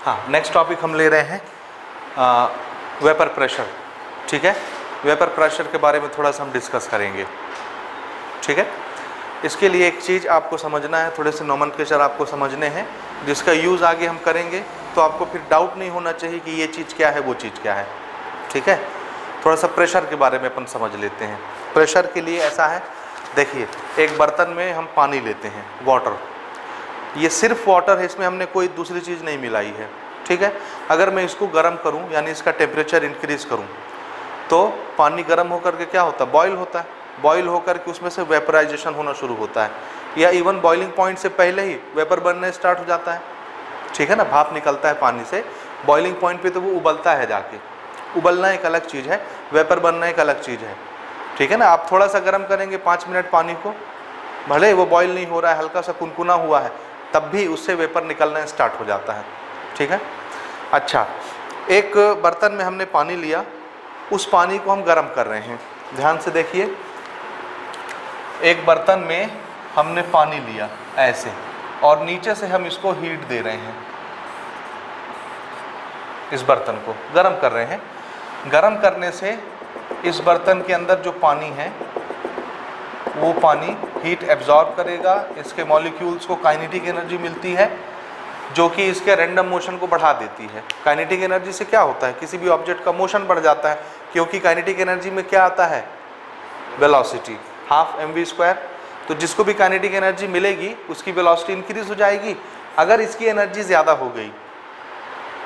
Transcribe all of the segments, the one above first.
हाँ, next topic हम ले रहे हैं वेपर प्रेशर। ठीक है, वेपर प्रेशर के बारे में थोड़ा सा हम डिस्कस करेंगे। ठीक है, इसके लिए एक चीज़ आपको समझना है, थोड़े से नोमेनक्लेचर आपको समझने हैं, जिसका यूज़ आगे हम करेंगे तो आपको फिर डाउट नहीं होना चाहिए कि ये चीज़ क्या है, वो चीज़ क्या है। ठीक है, थोड़ा सा प्रेशर के बारे में अपन समझ लेते हैं। प्रेशर के लिए ऐसा है, देखिए एक बर्तन में हम पानी लेते हैं, वाटर, ये सिर्फ वाटर है, इसमें हमने कोई दूसरी चीज़ नहीं मिलाई है। ठीक है, अगर मैं इसको गर्म करूं, यानी इसका टेम्परेचर इंक्रीज़ करूं, तो पानी गर्म होकर के क्या होता है, बॉयल होता है। बॉयल होकर के उसमें से वेपराइजेशन होना शुरू होता है, या इवन बॉइलिंग पॉइंट से पहले ही वेपर बनने स्टार्ट हो जाता है। ठीक है ना, भाप निकलता है पानी से, बॉइलिंग पॉइंट पे तो वो उबलता है जाके। उबलना एक अलग चीज़ है, वेपर बनना एक अलग चीज़ है। ठीक है ना, आप थोड़ा सा गर्म करेंगे 5 मिनट पानी को, भले वो बॉयल नहीं हो रहा है, हल्का सा कुनकुना हुआ है, तब भी उससे वेपर निकलना स्टार्ट हो जाता है। ठीक है, अच्छा, एक बर्तन में हमने पानी लिया, उस पानी को हम गर्म कर रहे हैं। ध्यान से देखिए, एक बर्तन में हमने पानी लिया ऐसे, और नीचे से हम इसको हीट दे रहे हैं, इस बर्तन को गर्म कर रहे हैं। गर्म करने से इस बर्तन के अंदर जो पानी है वो पानी हीट एब्जॉर्ब करेगा, इसके मॉलिक्यूल्स को काइनेटिक एनर्जी मिलती है, जो कि इसके रैंडम मोशन को बढ़ा देती है। काइनेटिक एनर्जी से क्या होता है, किसी भी ऑब्जेक्ट का मोशन बढ़ जाता है, क्योंकि काइनेटिक एनर्जी में क्या आता है, वेलोसिटी, हाफ mv²। तो जिसको भी काइनेटिक एनर्जी मिलेगी उसकी वेलोसिटी इंक्रीज हो जाएगी। अगर इसकी एनर्जी ज़्यादा हो गई,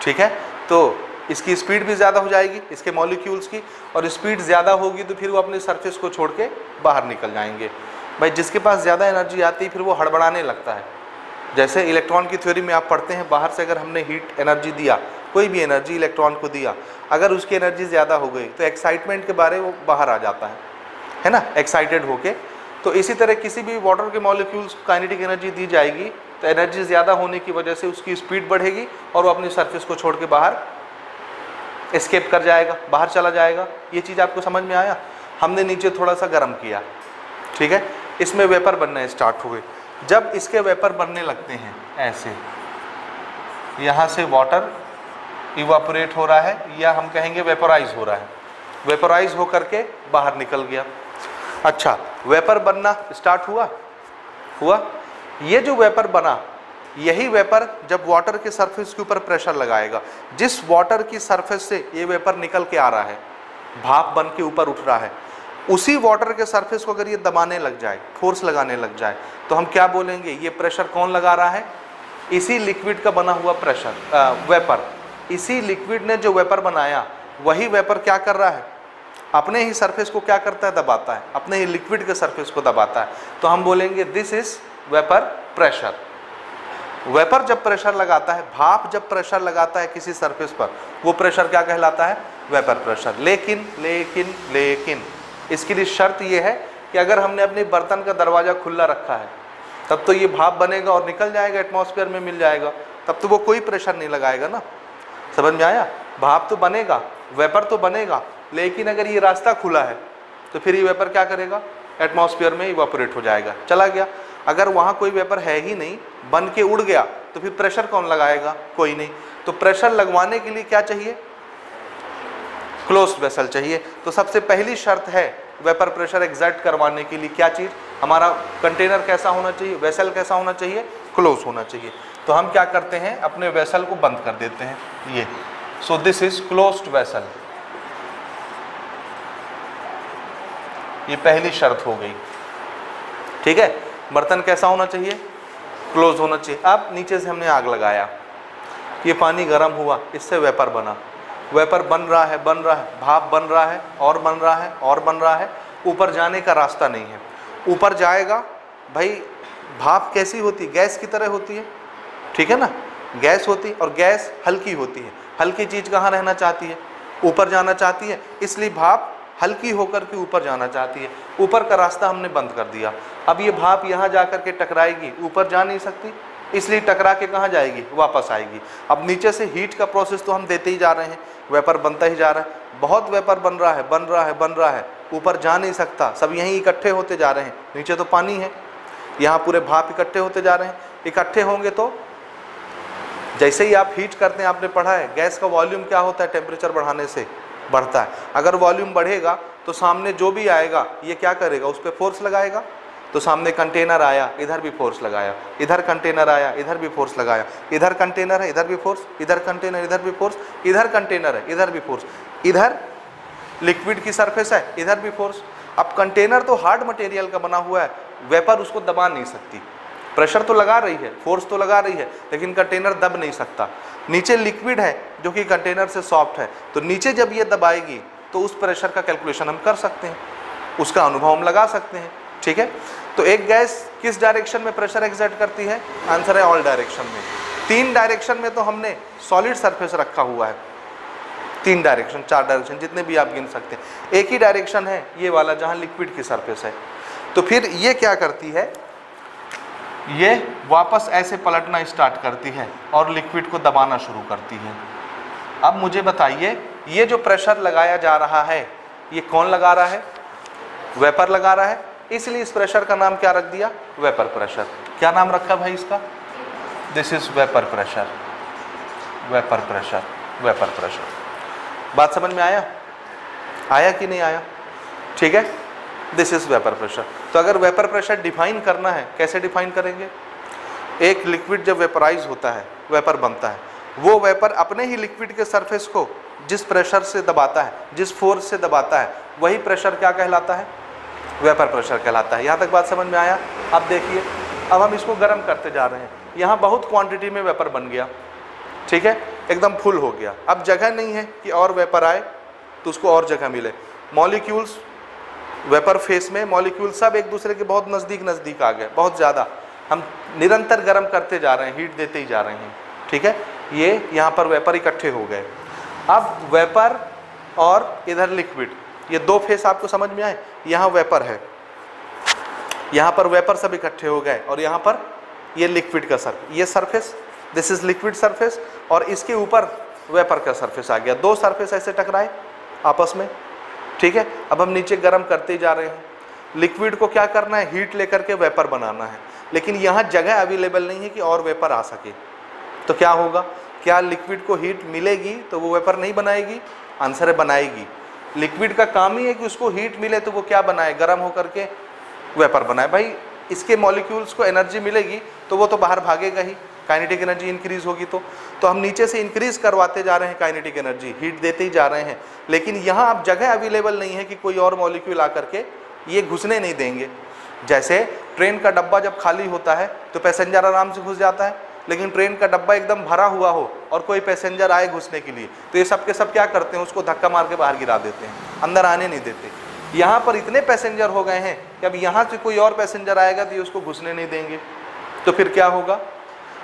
ठीक है, तो इसकी स्पीड भी ज़्यादा हो जाएगी, इसके मॉलिक्यूल्स की, और स्पीड ज़्यादा होगी तो फिर वो अपने सरफेस को छोड़ के बाहर निकल जाएंगे। भाई जिसके पास ज़्यादा एनर्जी आती है फिर वो हड़बड़ाने लगता है। जैसे इलेक्ट्रॉन की थ्योरी में आप पढ़ते हैं, बाहर से अगर हमने हीट एनर्जी दिया, कोई भी एनर्जी इलेक्ट्रॉन को दिया, अगर उसकी एनर्जी ज़्यादा हो गई तो एक्साइटमेंट के बारे वो बाहर आ जाता है ना, एक्साइटेड होके। तो इसी तरह किसी भी वाटर के मॉलिक्यूल्स को काइनेटिक एनर्जी दी जाएगी तो एनर्जी ज़्यादा होने की वजह से उसकी स्पीड बढ़ेगी और वो अपनी सरफेस को छोड़ के बाहर एस्केप कर जाएगा, बाहर चला जाएगा। ये चीज़ आपको समझ में आया। हमने नीचे थोड़ा सा गर्म किया, ठीक है, इसमें वेपर बनना स्टार्ट हुए। जब इसके वेपर बनने लगते हैं ऐसे, यहाँ से वाटर इवापोरेट हो रहा है, या हम कहेंगे वेपोराइज हो रहा है, वेपोराइज होकर के बाहर निकल गया। अच्छा, वेपर बनना स्टार्ट हुआ। ये जो वेपर बना, यही वेपर जब वाटर के सरफेस के ऊपर प्रेशर लगाएगा, जिस वाटर की सरफेस से ये वेपर निकल के आ रहा है, भाप बन के ऊपर उठ रहा है, उसी वाटर के सरफेस को अगर ये दबाने लग जाए, फोर्स लगाने लग जाए, तो हम क्या बोलेंगे, ये प्रेशर कौन लगा रहा है, इसी लिक्विड का बना हुआ प्रेशर, वेपर। इसी लिक्विड ने जो वेपर बनाया, वही वेपर क्या कर रहा है, अपने ही सरफेस को क्या करता है, दबाता है, अपने ही लिक्विड के सरफेस को दबाता है। तो हम बोलेंगे this is vapour pressure. Vapour जब प्रेशर लगाता है, भाप जब प्रेशर लगाता है किसी सरफेस पर, वो प्रेशर क्या कहलाता है, वेपर प्रेशर। लेकिन इसके लिए शर्त ये है कि अगर हमने अपने बर्तन का दरवाज़ा खुला रखा है, तब तो ये भाप बनेगा और निकल जाएगा, एटमॉस्फेयर में मिल जाएगा, तब तो वो कोई प्रेशर नहीं लगाएगा ना। समझ में आया, भाप तो बनेगा, वेपर तो बनेगा, लेकिन अगर ये रास्ता खुला है तो फिर ये वेपर क्या करेगा, एटमॉस्फेयर में इवापोरेट हो जाएगा, चला गया। अगर वहाँ कोई वेपर है ही नहीं, बन के उड़ गया, तो फिर प्रेशर कौन लगाएगा, कोई नहीं। तो प्रेशर लगवाने के लिए क्या चाहिए, क्लोज्ड वेसल चाहिए। तो सबसे पहली शर्त है वेपर प्रेशर एग्जर्ट करवाने के लिए क्या चीज़, हमारा कंटेनर कैसा होना चाहिए, वेसल कैसा होना चाहिए, क्लोज होना चाहिए। तो हम क्या करते हैं, अपने वेसल को बंद कर देते हैं, ये। सो दिस इज क्लोज्ड वेसल, ये पहली शर्त हो गई। ठीक है, बर्तन कैसा होना चाहिए, क्लोज होना चाहिए। अब नीचे से हमने आग लगाया, ये पानी गर्म हुआ, इससे वेपर बना, वेपर बन रहा है, भाप बन रहा है, और बन रहा है, और बन रहा है। ऊपर जाने का रास्ता नहीं है। ऊपर जाएगा, भाई भाप कैसी होती है, गैस की तरह होती है, ठीक है ना, गैस होती है, और गैस हल्की होती है। हल्की चीज़ कहाँ रहना चाहती है, ऊपर जाना चाहती है, इसलिए भाप हल्की होकर के ऊपर जाना चाहती है। ऊपर का रास्ता हमने बंद कर दिया। अब ये भाप यहाँ जा कर के टकराएगी, ऊपर जा नहीं सकती, इसलिए टकरा के कहाँ जाएगी, वापस आएगी। अब नीचे से हीट का प्रोसेस तो हम देते ही जा रहे हैं, वेपर बनता ही जा रहा है, बहुत वेपर बन रहा है, ऊपर जा नहीं सकता, सब यहीं इकट्ठे होते जा रहे हैं। नीचे तो पानी है, यहाँ पूरे भाप इकट्ठे होते जा रहे हैं, इकट्ठे होंगे तो जैसे ही आप हीट करते हैं, आपने पढ़ा है गैस का वॉल्यूम क्या होता है, टेम्परेचर बढ़ाने से बढ़ता है। अगर वॉल्यूम बढ़ेगा तो सामने जो भी आएगा ये क्या करेगा, उस पर फोर्स लगाएगा। तो सामने कंटेनर आया, इधर भी फोर्स लगाया, इधर कंटेनर आया, इधर भी फोर्स लगाया, इधर कंटेनर है, इधर भी फोर्स, इधर कंटेनर, इधर भी फोर्स, इधर कंटेनर है, इधर भी फोर्स, इधर लिक्विड की सरफेस है, इधर भी फोर्स। अब कंटेनर तो हार्ड मटेरियल का बना हुआ है, वेपर उसको दबा नहीं सकती, प्रेशर तो लगा रही है, फोर्स तो लगा रही है, लेकिन कंटेनर दब नहीं सकता। नीचे लिक्विड है जो कि कंटेनर से सॉफ्ट है, तो नीचे जब ये दबाएगी तो उस प्रेशर का कैलकुलेशन हम कर सकते हैं, उसका अनुभव हम लगा सकते हैं। ठीक है, तो एक गैस किस डायरेक्शन में प्रेशर एक्सर्ट करती है, आंसर है ऑल डायरेक्शन में। 3 डायरेक्शन में तो हमने सॉलिड सरफेस रखा हुआ है, 3 डायरेक्शन, 4 डायरेक्शन, जितने भी आप गिन सकते हैं। एक ही डायरेक्शन है ये वाला जहां लिक्विड की सरफेस है। तो फिर ये क्या करती है, ये वापस ऐसे पलटना स्टार्ट करती है और लिक्विड को दबाना शुरू करती है। अब मुझे बताइए, ये जो प्रेशर लगाया जा रहा है ये कौन लगा रहा है, वेपर लगा रहा है, इसलिए इस प्रेशर का नाम क्या रख दिया, वेपर प्रेशर। क्या नाम रखा भाई इसका, this is vapour pressure, vapour pressure, vapour pressure. बात समझ में आया, आया कि नहीं आया? ठीक है, दिस इज वेपर प्रेशर। तो अगर वेपर प्रेशर डिफाइन करना है, कैसे डिफाइन करेंगे, एक लिक्विड जब वेपराइज होता है, वेपर बनता है, वो वेपर अपने ही लिक्विड के सरफेस को जिस प्रेशर से दबाता है, जिस फोर्स से दबाता है, वही प्रेशर क्या कहलाता है, वेपर प्रेशर कहलाता है। यहाँ तक बात समझ में आया? अब देखिए, अब हम इसको गर्म करते जा रहे हैं, यहाँ बहुत क्वांटिटी में वेपर बन गया, ठीक है, एकदम फुल हो गया। अब जगह नहीं है कि और वेपर आए तो उसको और जगह मिले। मॉलिक्यूल्स वेपर फेस में मॉलिक्यूल सब एक दूसरे के बहुत नज़दीक आ गए, बहुत ज़्यादा। हम निरंतर गर्म करते जा रहे हैं, हीट देते ही जा रहे हैं, ठीक है। ये यहाँ पर वेपर इकट्ठे हो गए। अब वेपर और इधर लिक्विड, ये 2 फेस आपको समझ में आए। यहाँ वेपर है, यहाँ पर वेपर सब इकट्ठे हो गए, और यहाँ पर ये लिक्विड का सरफेस, ये surface, this is liquid surface, और इसके ऊपर वेपर का सरफेस आ गया। 2 सरफेस ऐसे टकराए आपस में, ठीक है। अब हम नीचे गर्म करते ही जा रहे हैं। लिक्विड को क्या करना है, हीट लेकर के वेपर बनाना है, लेकिन यहाँ जगह अवेलेबल नहीं है कि और वेपर आ सके। तो क्या होगा, क्या लिक्विड को हीट मिलेगी तो वो वेपर नहीं बनाएगी? आंसर है बनाएगी। लिक्विड का काम ही है कि उसको हीट मिले तो वो क्या बनाए, गर्म होकर के वेपर बनाए। भाई इसके मॉलिक्यूल्स को एनर्जी मिलेगी तो वो तो बाहर भागेगा ही, काइनेटिक एनर्जी इंक्रीज होगी। तो हम नीचे से इंक्रीज करवाते जा रहे हैं काइनेटिक एनर्जी, हीट देते ही जा रहे हैं, लेकिन यहाँ अब जगह अवेलेबल नहीं है कि कोई और मॉलिक्यूल आकर के ये घुसने नहीं देंगे। जैसे ट्रेन का डब्बा जब खाली होता है तो पैसेंजर आराम से घुस जाता है, लेकिन ट्रेन का डब्बा एकदम भरा हुआ हो और कोई पैसेंजर आए घुसने के लिए, तो ये सब के सब क्या करते हैं, उसको धक्का मार के बाहर गिरा देते हैं, अंदर आने नहीं देते। यहाँ पर इतने पैसेंजर हो गए हैं कि अब यहाँ से कोई और पैसेंजर आएगा तो ये उसको घुसने नहीं देंगे। तो फिर क्या होगा,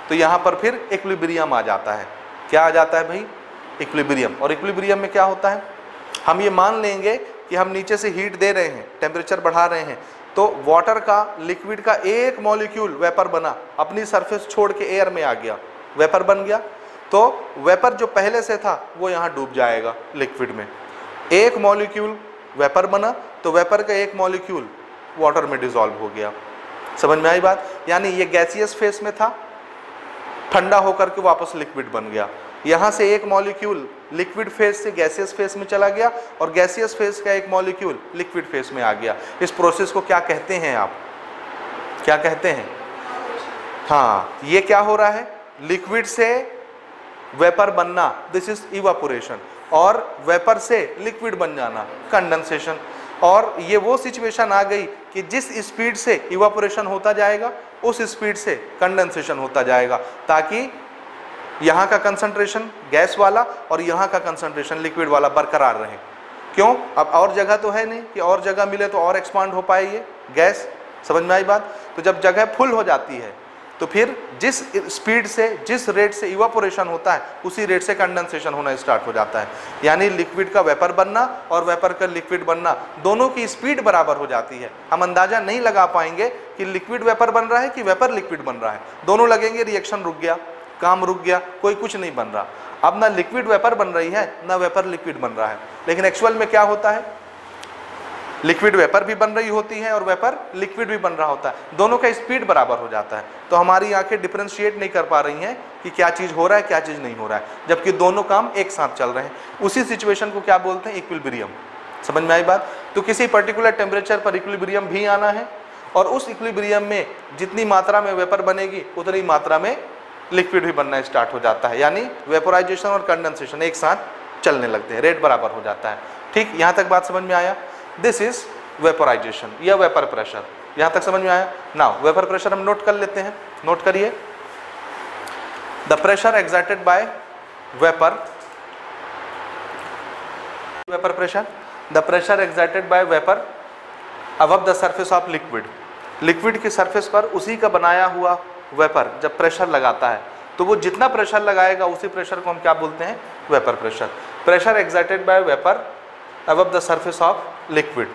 तो यहाँ पर फिर इक्विलिब्रियम आ जाता है। क्या आ जाता है भाई, इक्विलिब्रियम। और इक्विलिब्रियम में क्या होता है, हम ये मान लेंगे कि हम नीचे से हीट दे रहे हैं, टेम्परेचर बढ़ा रहे हैं, तो वाटर का, लिक्विड का एक मॉलिक्यूल वेपर बना, अपनी सरफेस छोड़ के एयर में आ गया, वेपर बन गया। तो वेपर जो पहले से था वो यहाँ डूब जाएगा लिक्विड में। एक मॉलिक्यूल वेपर बना तो वेपर का एक मॉलिक्यूल वाटर में डिसॉल्व हो गया। समझ में आई बात? यानी ये गैसियस फेस में था, ठंडा होकर के वापस लिक्विड बन गया। यहाँ से एक मॉलिक्यूल लिक्विड फेस से गैसियस फेस में चला गया, और गैसियस फेस का एक मॉलिक्यूल लिक्विड फेस में आ गया। इस प्रोसेस को क्या कहते हैं आप, क्या कहते हैं? हाँ, ये क्या हो रहा है, लिक्विड से वेपर बनना, दिस इज इवापोरेशन, और वेपर से लिक्विड बन जाना, कंडेंसेशन। और ये वो सिचुएशन आ गई कि जिस स्पीड से इवापोरेशन होता जाएगा उस स्पीड से कंडेंसेशन होता जाएगा, ताकि यहाँ का कंसंट्रेशन गैस वाला और यहाँ का कंसंट्रेशन लिक्विड वाला बरकरार रहे। क्यों? अब और जगह तो है नहीं कि और जगह मिले तो और एक्सपांड हो पाए ये गैस। समझ में आई बात? तो जब जगह फुल हो जाती है तो फिर जिस स्पीड से, जिस रेट से इवापोरेशन होता है उसी रेट से कंडेंसेशन होना स्टार्ट हो जाता है। यानी लिक्विड का वेपर बनना और वेपर का लिक्विड बनना, दोनों की स्पीड बराबर हो जाती है। हम अंदाजा नहीं लगा पाएंगे कि लिक्विड वेपर बन रहा है कि वेपर लिक्विड बन रहा है। दोनों लगेंगे रिएक्शन रुक गया, काम रुक गया, कोई कुछ नहीं बन रहा। अब ना लिक्विड वेपर बन रही है ना वेपर लिक्विड बन रहा है। लेकिन एक्चुअल में क्या होता है, लिक्विड वेपर भी बन रही होती है और वेपर लिक्विड भी बन रहा होता है, दोनों का स्पीड बराबर हो जाता है। तो हमारी आंखें डिफरेंशिएट नहीं कर पा रही हैं कि क्या चीज़ हो रहा है क्या चीज़ नहीं हो रहा है, जबकि दोनों काम एक साथ चल रहे हैं। उसी सिचुएशन को क्या बोलते हैं, इक्विलिब्रियम। समझ में आई बात। तो किसी पर्टिकुलर टेम्परेचर पर इक्विलिब्रियम भी आना है और उस इक्विलिब्रियम में जितनी मात्रा में वेपर बनेगी उतनी मात्रा में लिक्विड भी बनना स्टार्ट हो जाता है, यानी वेपोराइजेशन और कंडेंसेशन एक साथ चलने लगते हैं, रेट बराबर हो जाता है। ठीक, यहाँ तक बात समझ में आया। दिस इज वेपोराइजेशन या वेपर प्रेशर, यहाँ तक समझ में आया। नाउ वेपर प्रेशर हम नोट कर लेते हैं, नोट करिए। The pressure exerted by vapour, vapour pressure, the pressure exerted by vapour above the surface of liquid, liquid की सरफेस पर उसी का बनाया हुआ वेपर जब प्रेशर लगाता है तो वो जितना प्रेशर लगाएगा उसी प्रेशर को हम क्या बोलते हैं, vapour pressure. Pressure exerted by vapour above the surface of liquid,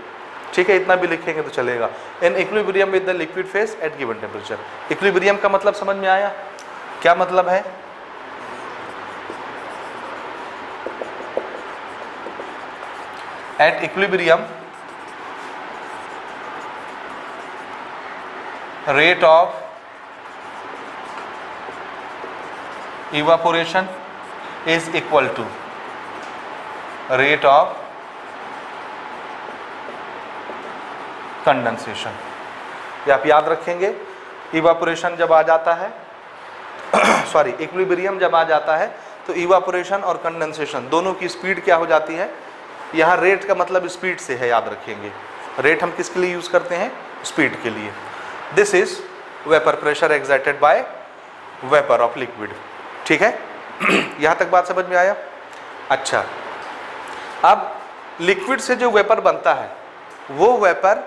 ठीक है, इतना भी लिखेंगे तो चलेगा। In equilibrium with the liquid phase at given temperature. Equilibrium का मतलब समझ में आया, क्या मतलब है? At equilibrium rate of evaporation is equal to rate of condensation। ये आप याद रखेंगे, इवापोरेशन जब आ जाता है सॉरी इक्विलिब्रियम जब आ जाता है तो इवापोरेशन और कंडेंसेशन दोनों की स्पीड क्या हो जाती है। यहाँ रेट का मतलब स्पीड से है, याद रखेंगे। रेट हम किसके लिए यूज करते हैं, स्पीड के लिए। This is vapour pressure exerted by vapour of liquid, ठीक है। यहाँ तक बात समझ में आया। अच्छा, अब लिक्विड से जो वेपर बनता है वो वेपर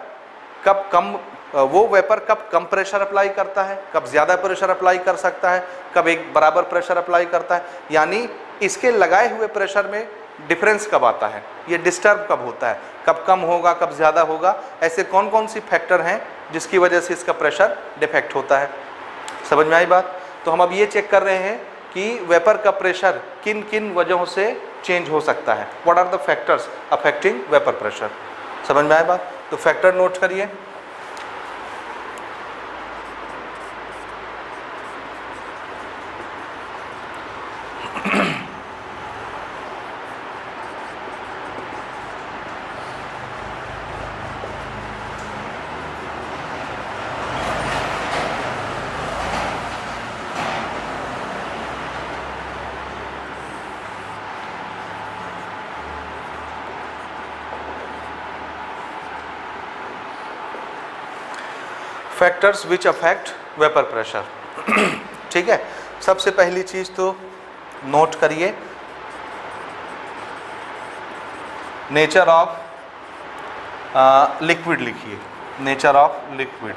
कब कम प्रेशर अप्लाई करता है, कब ज़्यादा प्रेशर अप्लाई कर सकता है, कब एक बराबर प्रेशर अप्लाई करता है, यानी इसके लगाए हुए प्रेशर में डिफरेंस कब आता है, ये डिस्टर्ब कब होता है, कब कम होगा कब ज़्यादा होगा, ऐसे कौन कौन सी फैक्टर हैं जिसकी वजह से इसका प्रेशर डिफेक्ट होता है। समझ में आई बात। तो हम अब ये चेक कर रहे हैं कि वेपर का प्रेशर किन किन वजहों से चेंज हो सकता है। What are the factors affecting vapour pressure. समझ में आया बात। तो फैक्टर नोट करिए। Factors which affect vapour pressure. ठीक है, सबसे पहली चीज तो नोट करिए, नेचर ऑफ लिक्विड लिखिए, नेचर ऑफ लिक्विड।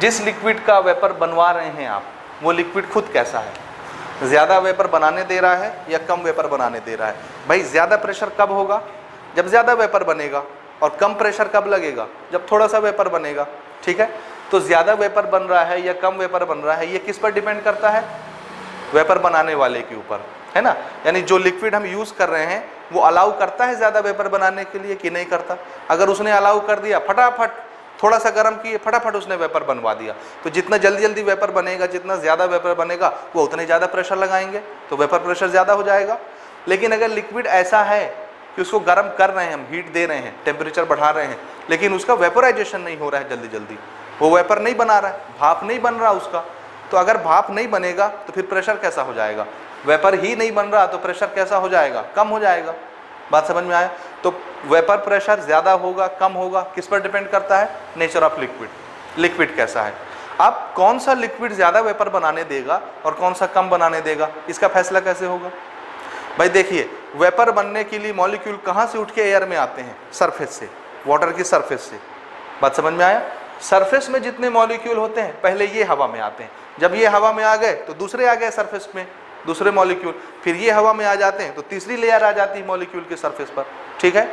जिस लिक्विड का वेपर बनवा रहे हैं आप, वो लिक्विड खुद कैसा है, ज़्यादा वेपर बनाने दे रहा है या कम वेपर बनाने दे रहा है। भाई ज़्यादा प्रेशर कब होगा, जब ज़्यादा वेपर बनेगा, और कम प्रेशर कब लगेगा, जब थोड़ा सा वेपर बनेगा। ठीक है, तो ज़्यादा वेपर बन रहा है या कम वेपर बन रहा है, ये किस पर डिपेंड करता है, वेपर बनाने वाले के ऊपर, है ना। यानी जो लिक्विड हम यूज़ कर रहे हैं वो अलाउ करता है ज़्यादा वेपर बनाने के लिए कि नहीं करता। अगर उसने अलाउ कर दिया, फटाफट थोड़ा सा गर्म किए, फटाफट उसने वेपर बनवा दिया, तो जितना जल्दी जल्दी वेपर बनेगा, जितना ज़्यादा वेपर बनेगा, वो उतने ज़्यादा प्रेशर लगाएंगे, तो वेपर प्रेशर ज़्यादा हो जाएगा। लेकिन अगर लिक्विड ऐसा है कि उसको गर्म कर रहे हैं, हम हीट दे रहे हैं, टेम्परेचर बढ़ा रहे हैं, लेकिन उसका वेपोराइजेशन नहीं हो रहा है जल्दी जल्दी, वो वेपर नहीं बना रहा है, भाप नहीं बन रहा उसका, तो अगर भाप नहीं बनेगा तो फिर प्रेशर कैसा हो जाएगा, वेपर ही नहीं बन रहा तो प्रेशर कैसा हो जाएगा, कम हो जाएगा। बात समझ में आया। तो वेपर प्रेशर ज़्यादा होगा कम होगा किस पर डिपेंड करता है, नेचर ऑफ लिक्विड, लिक्विड कैसा है। अब कौन सा लिक्विड ज़्यादा वेपर बनाने देगा और कौन सा कम बनाने देगा, इसका फैसला कैसे होगा। भाई देखिए, वेपर बनने के लिए मॉलिक्यूल कहाँ से उठ के एयर में आते हैं, सरफेस से, वाटर की सरफेस से। बात समझ में आया। सरफेस में जितने मॉलिक्यूल होते हैं पहले ये हवा में आते हैं, जब ये हवा में आ गए तो दूसरे आ गए सरफेस में, दूसरे मॉलिक्यूल, फिर ये हवा में आ जाते हैं तो तीसरी लेयर आ जाती है मॉलिक्यूल के सरफेस पर। ठीक है,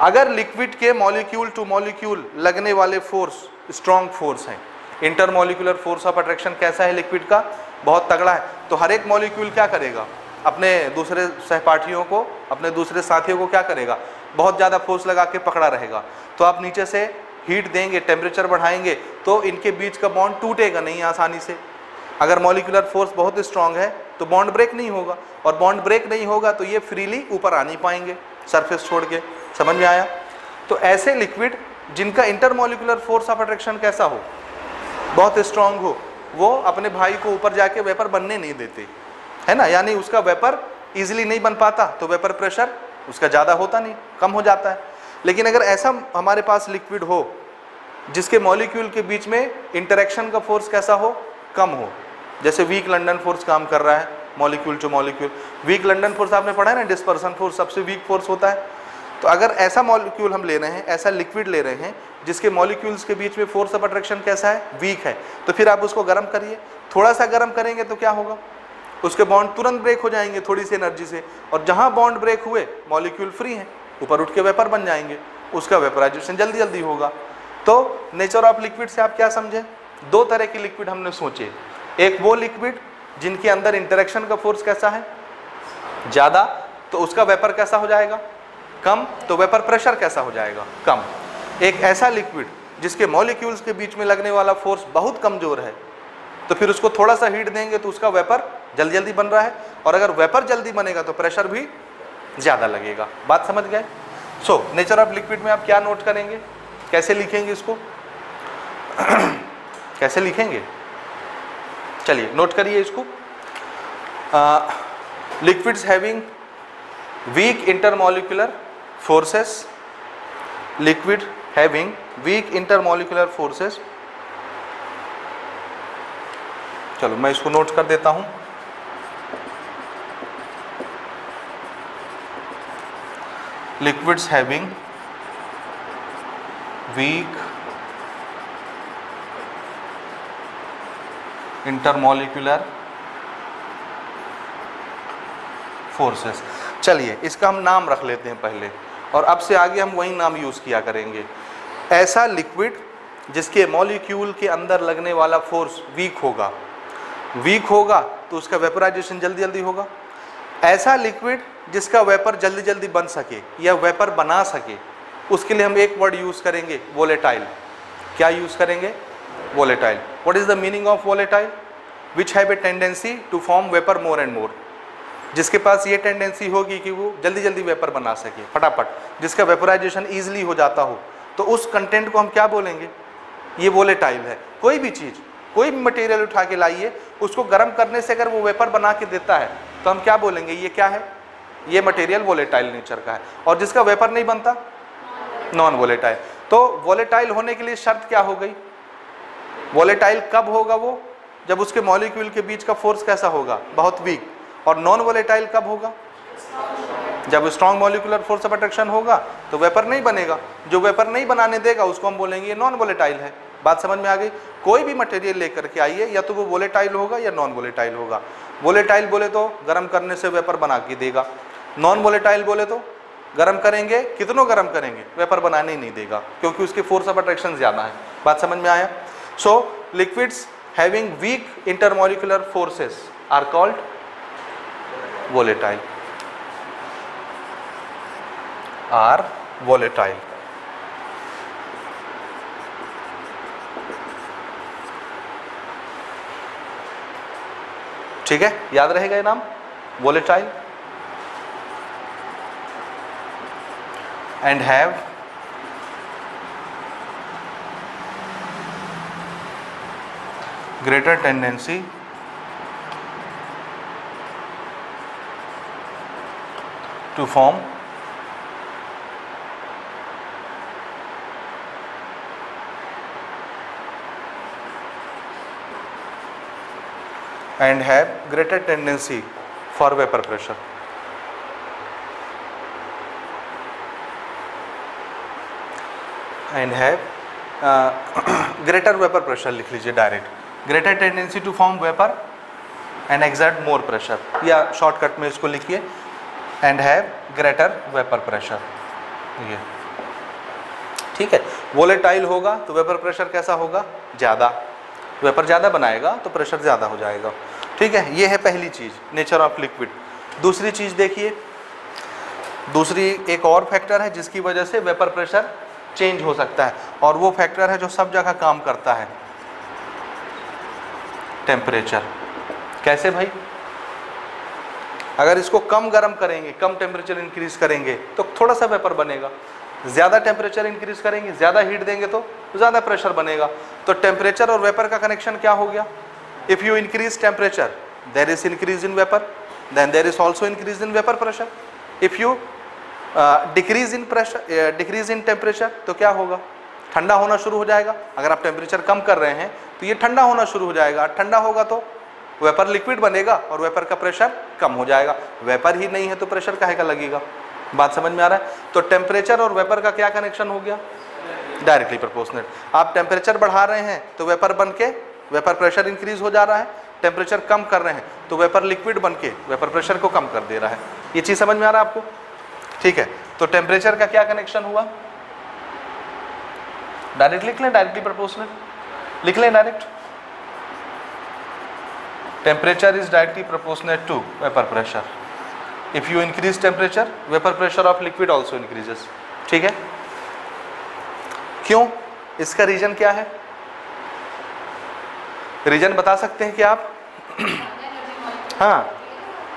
अगर लिक्विड के मॉलिक्यूल टू मॉलिक्यूल लगने वाले फोर्स स्ट्रॉन्ग फोर्स हैं, इंटरमॉलिक्यूलर फोर्स ऑफ अट्रैक्शन कैसा है लिक्विड का, बहुत तगड़ा है, तो हर एक मॉलिक्यूल क्या करेगा, अपने दूसरे सहपाठियों को, अपने दूसरे साथियों को क्या करेगा, बहुत ज़्यादा फोर्स लगा के पकड़ा रहेगा। तो आप नीचे से हीट देंगे, टेम्परेचर बढ़ाएंगे, तो इनके बीच का बॉन्ड टूटेगा नहीं आसानी से। अगर मॉलिक्यूलर फोर्स बहुत स्ट्रांग है तो बॉन्ड ब्रेक नहीं होगा, और बॉन्ड ब्रेक नहीं होगा तो ये फ्रीली ऊपर आ नहीं पाएंगे सरफेस छोड़ के। समझ में आया? तो ऐसे लिक्विड जिनका इंटरमॉलिक्यूलर फोर्स ऑफ अट्रैक्शन कैसा हो, बहुत स्ट्रांग हो, वो अपने भाई को ऊपर जाके वेपर बनने नहीं देते, है ना, यानी उसका वेपर इजीली नहीं बन पाता, तो वेपर प्रेशर उसका ज़्यादा होता नहीं, कम हो जाता है। लेकिन अगर ऐसा हमारे पास लिक्विड हो जिसके मॉलिक्यूल के बीच में इंटरेक्शन का फोर्स कैसा हो, कम हो, जैसे वीक लंडन फोर्स काम कर रहा है molecule to molecule. Weak London force आपने पढ़ा है ना, डिस्पर्सन फोर्स सबसे वीक फोर्स होता है। तो अगर ऐसा मॉलिक्यूल हम ले रहे हैं, ऐसा लिक्विड ले रहे हैं जिसके मॉलिक्यूल्स के बीच में फोर्स ऑफ अट्रैक्शन कैसा है, वीक है, तो फिर आप उसको गर्म करिए। थोड़ा सा गर्म करेंगे तो क्या होगा, उसके बॉन्ड तुरंत ब्रेक हो जाएंगे थोड़ी सी एनर्जी से, और जहाँ बॉन्ड ब्रेक हुए मॉलिक्यूल फ्री हैं, ऊपर उठ के वेपर बन जाएंगे, उसका वेपराइजेशन जल्दी जल्दी होगा। तो नेचर ऑफ लिक्विड से आप क्या समझे, दो तरह के लिक्विड हमने सोचे। एक वो लिक्विड जिनके अंदर इंटरेक्शन का फोर्स कैसा है, ज़्यादा, तो उसका वेपर कैसा हो जाएगा, कम, तो वेपर प्रेशर कैसा हो जाएगा, कम। एक ऐसा लिक्विड जिसके मॉलिक्यूल्स के बीच में लगने वाला फोर्स बहुत कमज़ोर है, तो फिर उसको थोड़ा सा हीट देंगे तो उसका वेपर जल्दी जल्दी बन रहा है, और अगर वेपर जल्दी बनेगा तो प्रेशर भी ज़्यादा लगेगा। बात समझ गए? सो नेचर ऑफ लिक्विड में आप क्या नोट करेंगे, कैसे लिखेंगे इसको कैसे लिखेंगे, चलिए नोट करिए इसको। Liquids having weak intermolecular forces, liquid having weak intermolecular forces, चलो मैं इसको नोट कर देता हूं। Liquids having weak intermolecular forces. चलिए इसका हम नाम रख लेते हैं पहले, और अब से आगे हम वही नाम यूज़ किया करेंगे। ऐसा लिक्विड जिसके मॉलिक्यूल के अंदर लगने वाला फोर्स वीक होगा, वीक होगा तो उसका वेपराइजेशन जल्दी जल्दी होगा। ऐसा लिक्विड जिसका वेपर जल्दी जल्दी बन सके या वेपर बना सके, उसके लिए हम एक वर्ड यूज़ करेंगे, वोलेटाइल। क्या यूज़ करेंगे, volatile. What is the meaning of volatile? Which have a tendency to form vapour more and more, जिसके पास ये टेंडेंसी होगी कि वो जल्दी जल्दी वेपर बना सके फटाफट, जिसका वेपराइजेशन ईजिली हो जाता हो, तो उस कंटेंट को हम क्या बोलेंगे, ये वोलेटाइल है। कोई भी चीज़, कोई भी मटेरियल उठा के लाइए, उसको गर्म करने से अगर वो वेपर बना के देता है तो हम क्या बोलेंगे, ये क्या है, ये मटेरियल वोलेटाइल नेचर का है। और जिसका वेपर नहीं बनता, नॉन वोलेटाइल। तो वोलेटाइल होने के लिए शर्त क्या हो गई, वोलेटाइल कब होगा वो, जब उसके मॉलिक्यूल के बीच का फोर्स कैसा होगा, बहुत वीक। और नॉन वोलेटाइल कब होगा, जब strong molecular force of attraction होगा, तो वेपर नहीं बनेगा। जो वेपर नहीं बनाने देगा उसको हम बोलेंगे ये नॉन वोलेटाइल है। बात समझ में आ गई? कोई भी मटेरियल लेकर के आइए, या तो वो वोलेटाइल होगा या नॉन वोलेटाइल होगा। वोलेटाइल बोले तो गर्म करने से वेपर बना के देगा, नॉन वोलेटाइल बोले तो गर्म करेंगे, कितनों गर्म करेंगे, वेपर बनाने ही नहीं देगा, क्योंकि उसके फोर्स ऑफ अट्रैक्शन ज़्यादा है। बात समझ में आया? So liquids having weak intermolecular forces are called volatile, are volatile। ठीक है, याद रहेगा ये नाम, volatile, and have greater tendency to form and have greater tendency for vapor pressure। and have greater vapor pressure लिख लीजिए direct, greater tendency to form vapor and exert more pressure, या shortcut में इसको लिखिए and have greater vapor pressure। ये ठीक है, volatile होगा तो वेपर प्रेशर कैसा होगा, ज़्यादा, वेपर ज़्यादा बनाएगा तो प्रेशर ज़्यादा हो जाएगा। ठीक है, ये है पहली चीज़, नेचर ऑफ लिक्विड। दूसरी चीज़ देखिए, दूसरी एक और फैक्टर है जिसकी वजह से वेपर प्रेशर चेंज हो सकता है, और वो फैक्टर है जो सब जगह काम करता है, टेम्परेचर। कैसे भाई? अगर इसको कम गर्म करेंगे, कम टेम्परेचर इंक्रीज करेंगे तो थोड़ा सा वेपर बनेगा, ज़्यादा टेम्परेचर इंक्रीज करेंगे, ज़्यादा हीट देंगे तो ज़्यादा प्रेशर बनेगा। तो टेम्परेचर और वेपर का कनेक्शन क्या हो गया? If you increase temperature there is increase in vapour, then there is also increase in vapour pressure. If you decrease in pressure, decrease in temperature, तो क्या होगा? ठंडा होना शुरू हो जाएगा। अगर आप टेम्परेचर कम कर रहे हैं तो ये ठंडा होना शुरू हो जाएगा, ठंडा होगा तो वेपर लिक्विड बनेगा और वेपर का प्रेशर कम हो जाएगा। वेपर ही नहीं है तो प्रेशर काहे का लगेगा? बात समझ में आ रहा है? तो टेम्परेचर और वेपर का क्या कनेक्शन हो गया? Directly proportional. आप टेम्परेचर बढ़ा रहे हैं तो वेपर बन के वेपर प्रेशर इंक्रीज हो जा रहा है, टेम्परेचर कम कर रहे हैं तो वेपर लिक्विड बन के वेपर प्रेशर को कम कर दे रहा है। ये चीज़ समझ में आ रहा है आपको? ठीक है, तो टेम्परेचर का क्या कनेक्शन हुआ? डायरेक्ट लिख लें, डायरेक्टली प्रोपोर्शनल लिख लें direct. Temperature is directly proportional to vapour pressure. If you increase temperature, vapour pressure of liquid also increases. ठीक है, क्यों? इसका रीजन क्या है? रीजन बता सकते हैं क्या आप? हाँ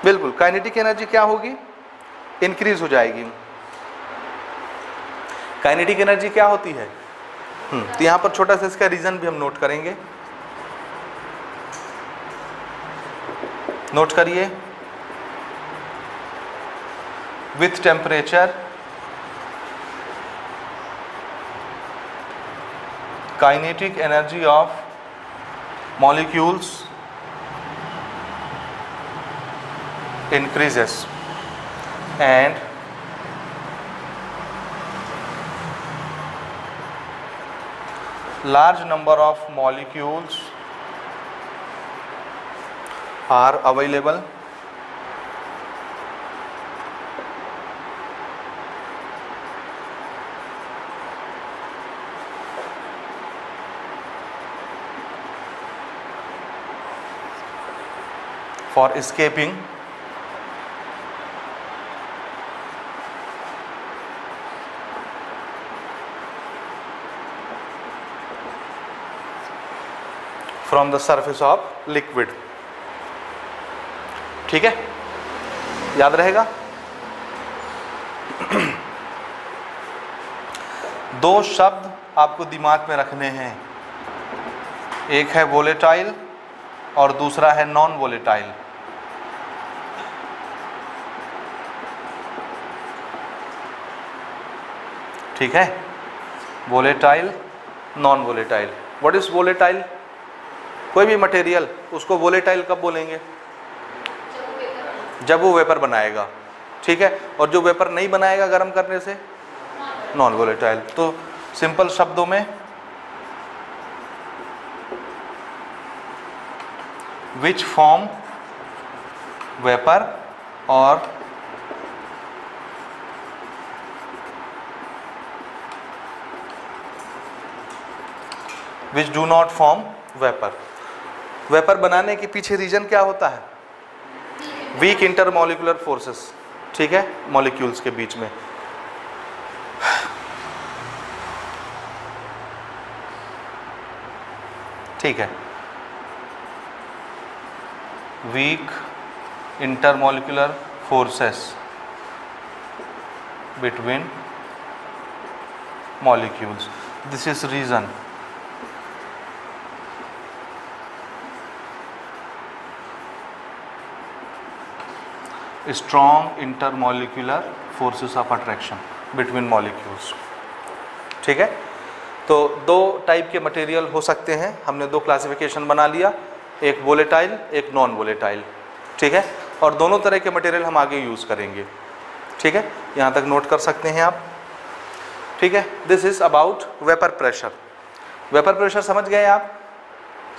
बिल्कुल, काइनेटिक एनर्जी क्या होगी? इंक्रीज हो जाएगी। काइनेटिक एनर्जी क्या होती है? तो यहां पर छोटा सा इसका रीजन भी हम नोट करेंगे। नोट करिए, with temperature kinetic energy of molecules increases and large number of molecules are available for escaping from the surface of liquid। ठीक है, याद रहेगा। दो शब्द आपको दिमाग में रखने हैं, एक है वोलेटाइल और दूसरा है नॉन वोलेटाइल। ठीक है, volatile, non volatile. What is volatile? कोई भी मटेरियल, उसको वोलेटाइल कब बोलेंगे? जब वो वेपर बनाएगा। ठीक है, और जो वेपर नहीं बनाएगा गर्म करने से, नॉन वोलेटाइल। तो सिंपल शब्दों में विच फॉर्म वेपर और which do not form vapour. Vapour बनाने के पीछे रीजन क्या होता है? Weak intermolecular forces. ठीक है, मॉलिक्यूल्स के बीच में। ठीक है, weak intermolecular forces between molecules, this is reason. strong intermolecular forces of attraction between molecules। ठीक है, तो दो टाइप के मटेरियल हो सकते हैं। हमने दो क्लासिफिकेशन बना लिया, एक वोलेटाइल, एक नॉन वोलेटाइल। ठीक है, और दोनों तरह के मटेरियल हम आगे यूज़ करेंगे। ठीक है, यहाँ तक नोट कर सकते हैं आप। ठीक है, this is about vapour pressure. Vapour pressure समझ गए आप?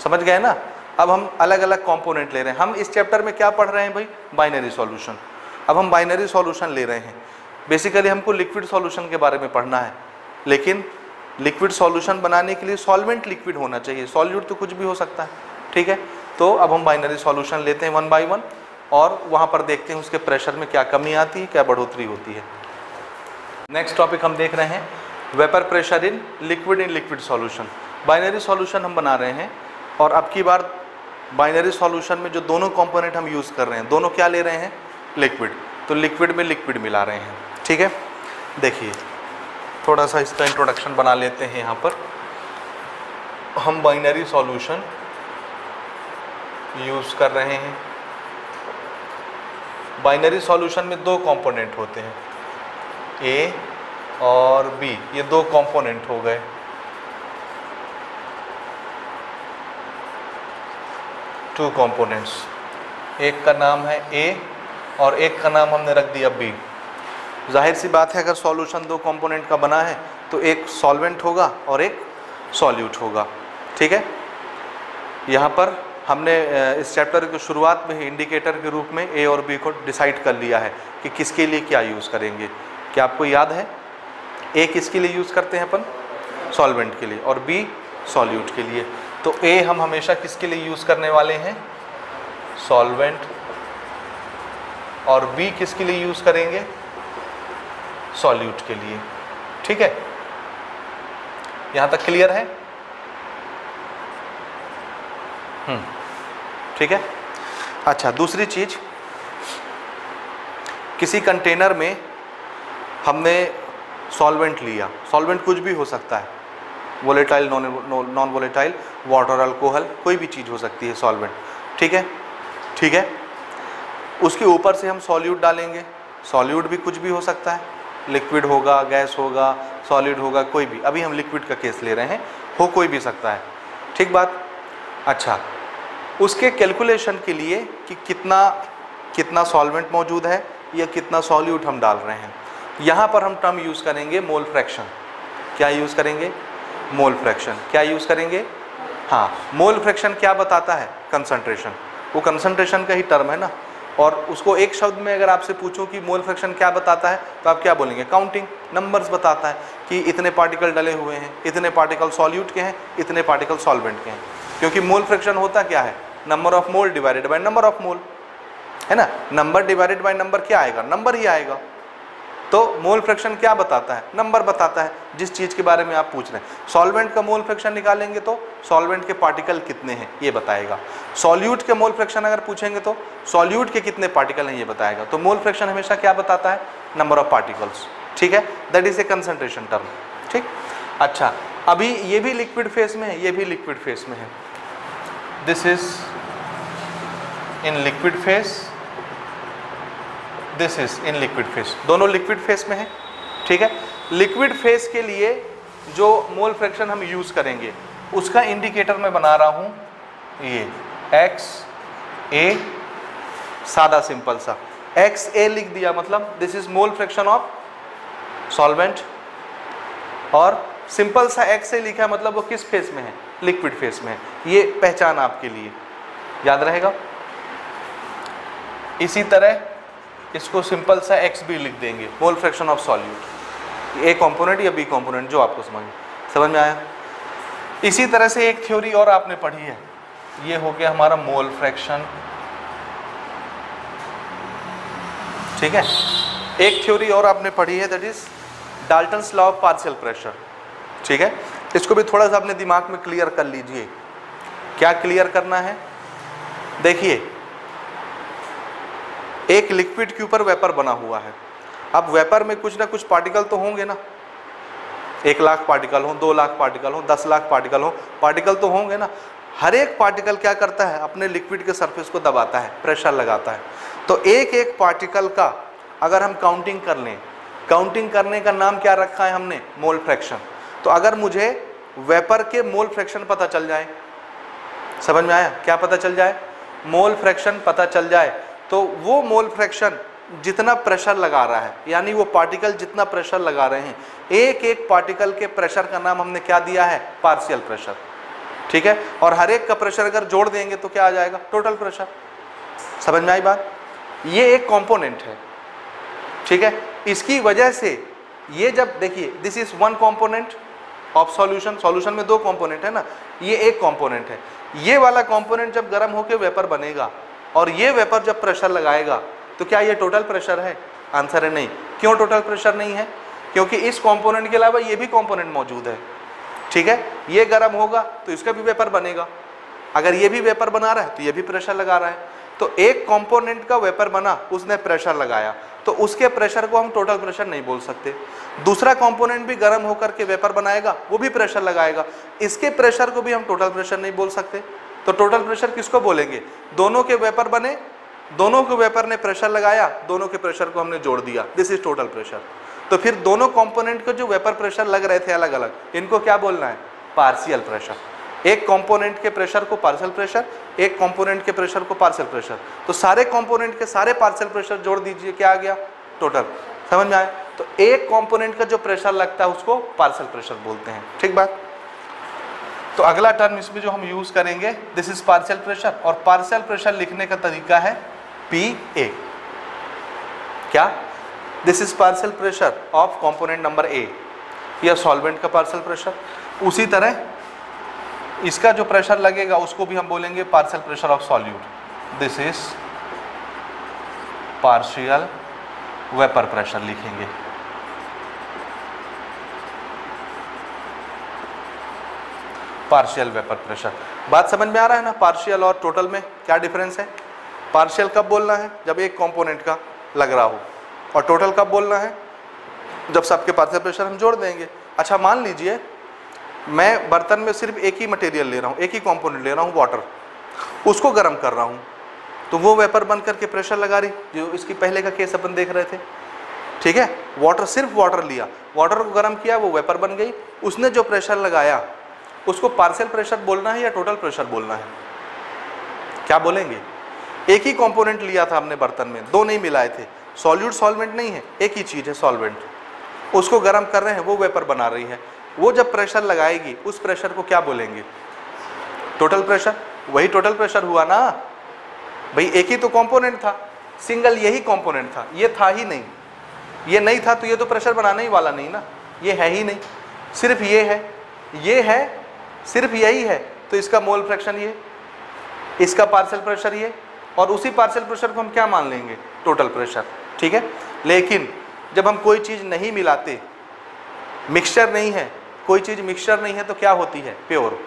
समझ गए ना? अब हम अलग अलग कंपोनेंट ले रहे हैं। हम इस चैप्टर में क्या पढ़ रहे हैं भाई? Binary solution. अब हम बाइनरी सॉल्यूशन ले रहे हैं। बेसिकली हमको लिक्विड सॉल्यूशन के बारे में पढ़ना है, लेकिन लिक्विड सॉल्यूशन बनाने के लिए सॉल्वेंट लिक्विड होना चाहिए, सॉल्यूट तो कुछ भी हो सकता है। ठीक है, तो अब हम बाइनरी सॉल्यूशन लेते हैं वन बाय वन। और वहाँ पर देखते हैं उसके प्रेशर में क्या कमी आती है, क्या बढ़ोतरी होती है। नेक्स्ट टॉपिक हम देख रहे हैं vapour pressure in liquid solution. Binary solution हम बना रहे हैं और अब की बार बाइनरी सॉल्यूशन में जो दोनों कंपोनेंट हम यूज़ कर रहे हैं, दोनों क्या ले रहे हैं, लिक्विड। तो लिक्विड में लिक्विड मिला रहे हैं, ठीक है। देखिए थोड़ा सा इसका इंट्रोडक्शन बना लेते हैं। यहाँ पर हम बाइनरी सॉल्यूशन यूज़ कर रहे हैं। बाइनरी सॉल्यूशन में दो कंपोनेंट होते हैं, ए और बी, ये दो कंपोनेंट हो गए। टू कंपोनेंट्स, एक का नाम है ए और एक का नाम हमने रख दिया बी। जाहिर सी बात है अगर सॉल्यूशन दो कंपोनेंट का बना है तो एक सॉल्वेंट होगा और एक सॉल्यूट होगा, ठीक है। यहाँ पर हमने इस चैप्टर की शुरुआत में ही इंडिकेटर के रूप में ए और बी को डिसाइड कर लिया है कि किसके लिए क्या यूज़ करेंगे। क्या आपको याद है, ए किसके लिए यूज़ करते हैं अपन, सॉल्वेंट के लिए, और बी सॉल्यूट के लिए। तो ए हम हमेशा किसके लिए यूज़ करने वाले हैं, सॉल्वेंट, और बी किसके लिए यूज़ करेंगे, सॉल्यूट के लिए, ठीक है। यहाँ तक क्लियर है, ठीक है। अच्छा, दूसरी चीज़, किसी कंटेनर में हमने सॉल्वेंट लिया, सॉल्वेंट कुछ भी हो सकता है, volatile, non volatile, water, alcohol, कोई भी चीज़ हो सकती है सॉल्वेंट, ठीक है, ठीक है। उसके ऊपर से हम सॉल्यूट डालेंगे, सॉल्यूट भी कुछ भी हो सकता है, लिक्विड होगा, गैस होगा, सॉलिड होगा, कोई भी। अभी हम लिक्विड का केस ले रहे हैं, हो कोई भी सकता है, ठीक बात। अच्छा, उसके कैलकुलेशन के लिए कि कितना सॉल्वेंट मौजूद है या कितना सॉल्यूट हम डाल रहे हैं, यहाँ पर हम टर्म यूज़ करेंगे मोल फ्रैक्शन। क्या यूज़ करेंगे, मोल फ्रैक्शन। क्या यूज़ करेंगे, हाँ, मोल फ्रैक्शन क्या बताता है, कंसंट्रेशन। वो कंसंट्रेशन का ही टर्म है ना। और उसको एक शब्द में अगर आपसे पूछूं कि मोल फ्रैक्शन क्या बताता है, तो आप क्या बोलेंगे, काउंटिंग, नंबर्स बताता है कि इतने पार्टिकल डले हुए हैं, इतने पार्टिकल सॉल्यूट के हैं, इतने पार्टिकल सॉल्वेंट के हैं। क्योंकि मोल फ्रैक्शन होता क्या है, number of mole divided by number of mole, है ना। नंबर डिवाइडेड बाय नंबर क्या आएगा, नंबर ही आएगा। तो मोल फ्रैक्शन क्या बताता है, नंबर बताता है, जिस चीज़ के बारे में आप पूछ रहे हैं। सॉल्वेंट का मोल फ्रैक्शन निकालेंगे तो सॉल्वेंट के पार्टिकल कितने हैं ये बताएगा। सॉल्यूट के मोल फ्रैक्शन अगर पूछेंगे तो सॉल्यूट के कितने पार्टिकल हैं ये बताएगा। तो मोल फ्रैक्शन हमेशा क्या बताता है, नंबर ऑफ पार्टिकल्स, ठीक है। That is a concentration term, ठीक। अच्छा, अभी ये भी लिक्विड फेस में है, ये भी लिक्विड फेस में है। This is in liquid phase, this is in liquid phase, दोनों लिक्विड फेस में है, ठीक है। लिक्विड फेस के लिए जो मोल फ्रैक्शन हम यूज़ करेंगे उसका इंडिकेटर मैं बना रहा हूँ, ये एक्स ए, सादा सिंपल सा एक्स ए लिख दिया, मतलब this is mole fraction of solvent, और सिंपल सा एक्स ए लिखा है मतलब वो किस फेस में है, लिक्विड फेस में है। ये पहचान आपके लिए याद रहेगा। इसी तरह इसको सिंपल सा एक्स बी लिख देंगे, मोल fraction of solute, A component या बी कंपोनेंट, जो आपको समझ में आया। इसी तरह से एक थ्योरी और आपने पढ़ी है, ये हो गया हमारा मोल फ्रैक्शन, ठीक है। एक थ्योरी और आपने पढ़ी है, that is Dalton's law of partial pressure, ठीक है। इसको भी थोड़ा सा अपने दिमाग में क्लियर कर लीजिए। क्या क्लियर करना है, देखिए एक लिक्विड के ऊपर वेपर बना हुआ है। अब वेपर में कुछ ना कुछ पार्टिकल तो होंगे ना, 1 लाख पार्टिकल हो, 2 लाख पार्टिकल हो, 10 लाख पार्टिकल हो, पार्टिकल तो होंगे ना। हर एक पार्टिकल क्या करता है, अपने लिक्विड के सरफेस को दबाता है, प्रेशर लगाता है। तो एक एक पार्टिकल का अगर हम काउंटिंग कर लें, काउंटिंग करने का नाम क्या रखा है हमने, मोल फ्रैक्शन। तो अगर मुझे वेपर के मोल फ्रैक्शन पता चल जाए, समझ में आया, क्या पता चल जाए, मोल फ्रैक्शन पता चल जाए, तो वो मोल फ्रैक्शन जितना प्रेशर लगा रहा है, यानी वो पार्टिकल जितना प्रेशर लगा रहे हैं, एक एक पार्टिकल के प्रेशर का नाम हमने क्या दिया है, पार्शियल प्रेशर, ठीक है। और हर एक का प्रेशर अगर जोड़ देंगे तो क्या आ जाएगा, टोटल प्रेशर। समझ में आई बात। ये एक कंपोनेंट है, ठीक है। इसकी वजह से ये जब देखिए, this is one component of solution, solution में 2 कंपोनेंट है ना, ये एक कंपोनेंट है। ये वाला कंपोनेंट जब गर्म होकर वेपर बनेगा और ये वेपर जब प्रेशर लगाएगा तो क्या ये टोटल प्रेशर है? आंसर है नहीं। क्यों टोटल प्रेशर नहीं है? क्योंकि इस कंपोनेंट के अलावा ये भी कंपोनेंट मौजूद है। ठीक है, ये गर्म होगा तो इसका भी वेपर बनेगा, अगर ये भी वेपर बना रहा है तो ये भी प्रेशर लगा रहा है। तो एक कंपोनेंट का वेपर बना, उसने प्रेशर लगाया, तो उसके प्रेशर को हम टोटल प्रेशर नहीं बोल सकते। दूसरा कंपोनेंट भी गर्म होकर के वेपर बनाएगा, वो भी प्रेशर लगाएगा, इसके प्रेशर को भी हम टोटल प्रेशर नहीं बोल सकते। तो टोटल प्रेशर किसको बोलेंगे? दोनों के वेपर बने, दोनों के वेपर ने प्रेशर लगाया, दोनों के प्रेशर को हमने जोड़ दिया, दिस इज टोटल प्रेशर। तो फिर दोनों कंपोनेंट को जो वेपर प्रेशर लग रहे थे अलग अलग, इनको क्या बोलना है? Partial pressure. एक कंपोनेंट के प्रेशर को पार्शियल प्रेशर, एक कंपोनेंट के प्रेशर को पार्शियल प्रेशर। तो सारे कंपोनेंट के सारे पार्शियल प्रेशर जोड़ दीजिए, क्या आ गया? टोटल। समझ में आया? तो एक कंपोनेंट का जो प्रेशर लगता है उसको पार्शियल प्रेशर बोलते हैं। ठीक बात। तो अगला टर्म इसमें जो हम यूज करेंगे, दिस इज पार्शियल प्रेशर, और पार्शियल प्रेशर लिखने का तरीका है PA। क्या? This is partial pressure of component number A, या सॉल्वेंट का पार्शियल प्रेशर। उसी तरह इसका जो प्रेशर लगेगा उसको भी हम बोलेंगे partial pressure of solute. This is partial vapour pressure लिखेंगे। Partial vapour pressure. बात समझ में आ रहा है ना? पार्शियल और टोटल में क्या डिफरेंस है? पार्शियल कब बोलना है? जब एक कंपोनेंट का लग रहा हो, और टोटल कब बोलना है? जब सबके पार्शियल प्रेशर हम जोड़ देंगे। अच्छा, मान लीजिए मैं बर्तन में सिर्फ एक ही मटेरियल ले रहा हूँ, एक ही कंपोनेंट ले रहा हूँ, वाटर, उसको गर्म कर रहा हूँ, तो वो वेपर बन करके प्रेशर लगा रही, जो इसकी पहले का केस अपन देख रहे थे। ठीक है, वाटर, सिर्फ वाटर लिया, वाटर को गर्म किया, वो वेपर बन गई, उसने जो प्रेशर लगाया उसको पार्शियल प्रेशर बोलना है या टोटल प्रेशर बोलना है? क्या बोलेंगे? एक ही कंपोनेंट लिया था हमने बर्तन में, दो नहीं मिलाए थे, सॉल्यूट सॉल्वेंट नहीं है, एक ही चीज़ है सॉल्वेंट, उसको गर्म कर रहे हैं, वो वेपर बना रही है, वो जब प्रेशर लगाएगी उस प्रेशर को क्या बोलेंगे? Total pressure. वही टोटल प्रेशर हुआ ना भाई, एक ही तो कंपोनेंट था, सिंगल यही कंपोनेंट था, ये था ही नहीं, ये नहीं था तो ये तो प्रेशर बनाने ही वाला नहीं ना, ये है ही नहीं, सिर्फ ये है, सिर्फ यही है, तो इसका मोल फ्रैक्शन ये, इसका पार्शियल प्रेशर ये, और उसी पार्शियल प्रेशर को हम क्या मान लेंगे? Total pressure. ठीक है, लेकिन जब हम कोई चीज़ नहीं मिलाते, मिक्सचर नहीं है, कोई चीज़ मिक्सचर नहीं है, तो क्या होती है? प्योर।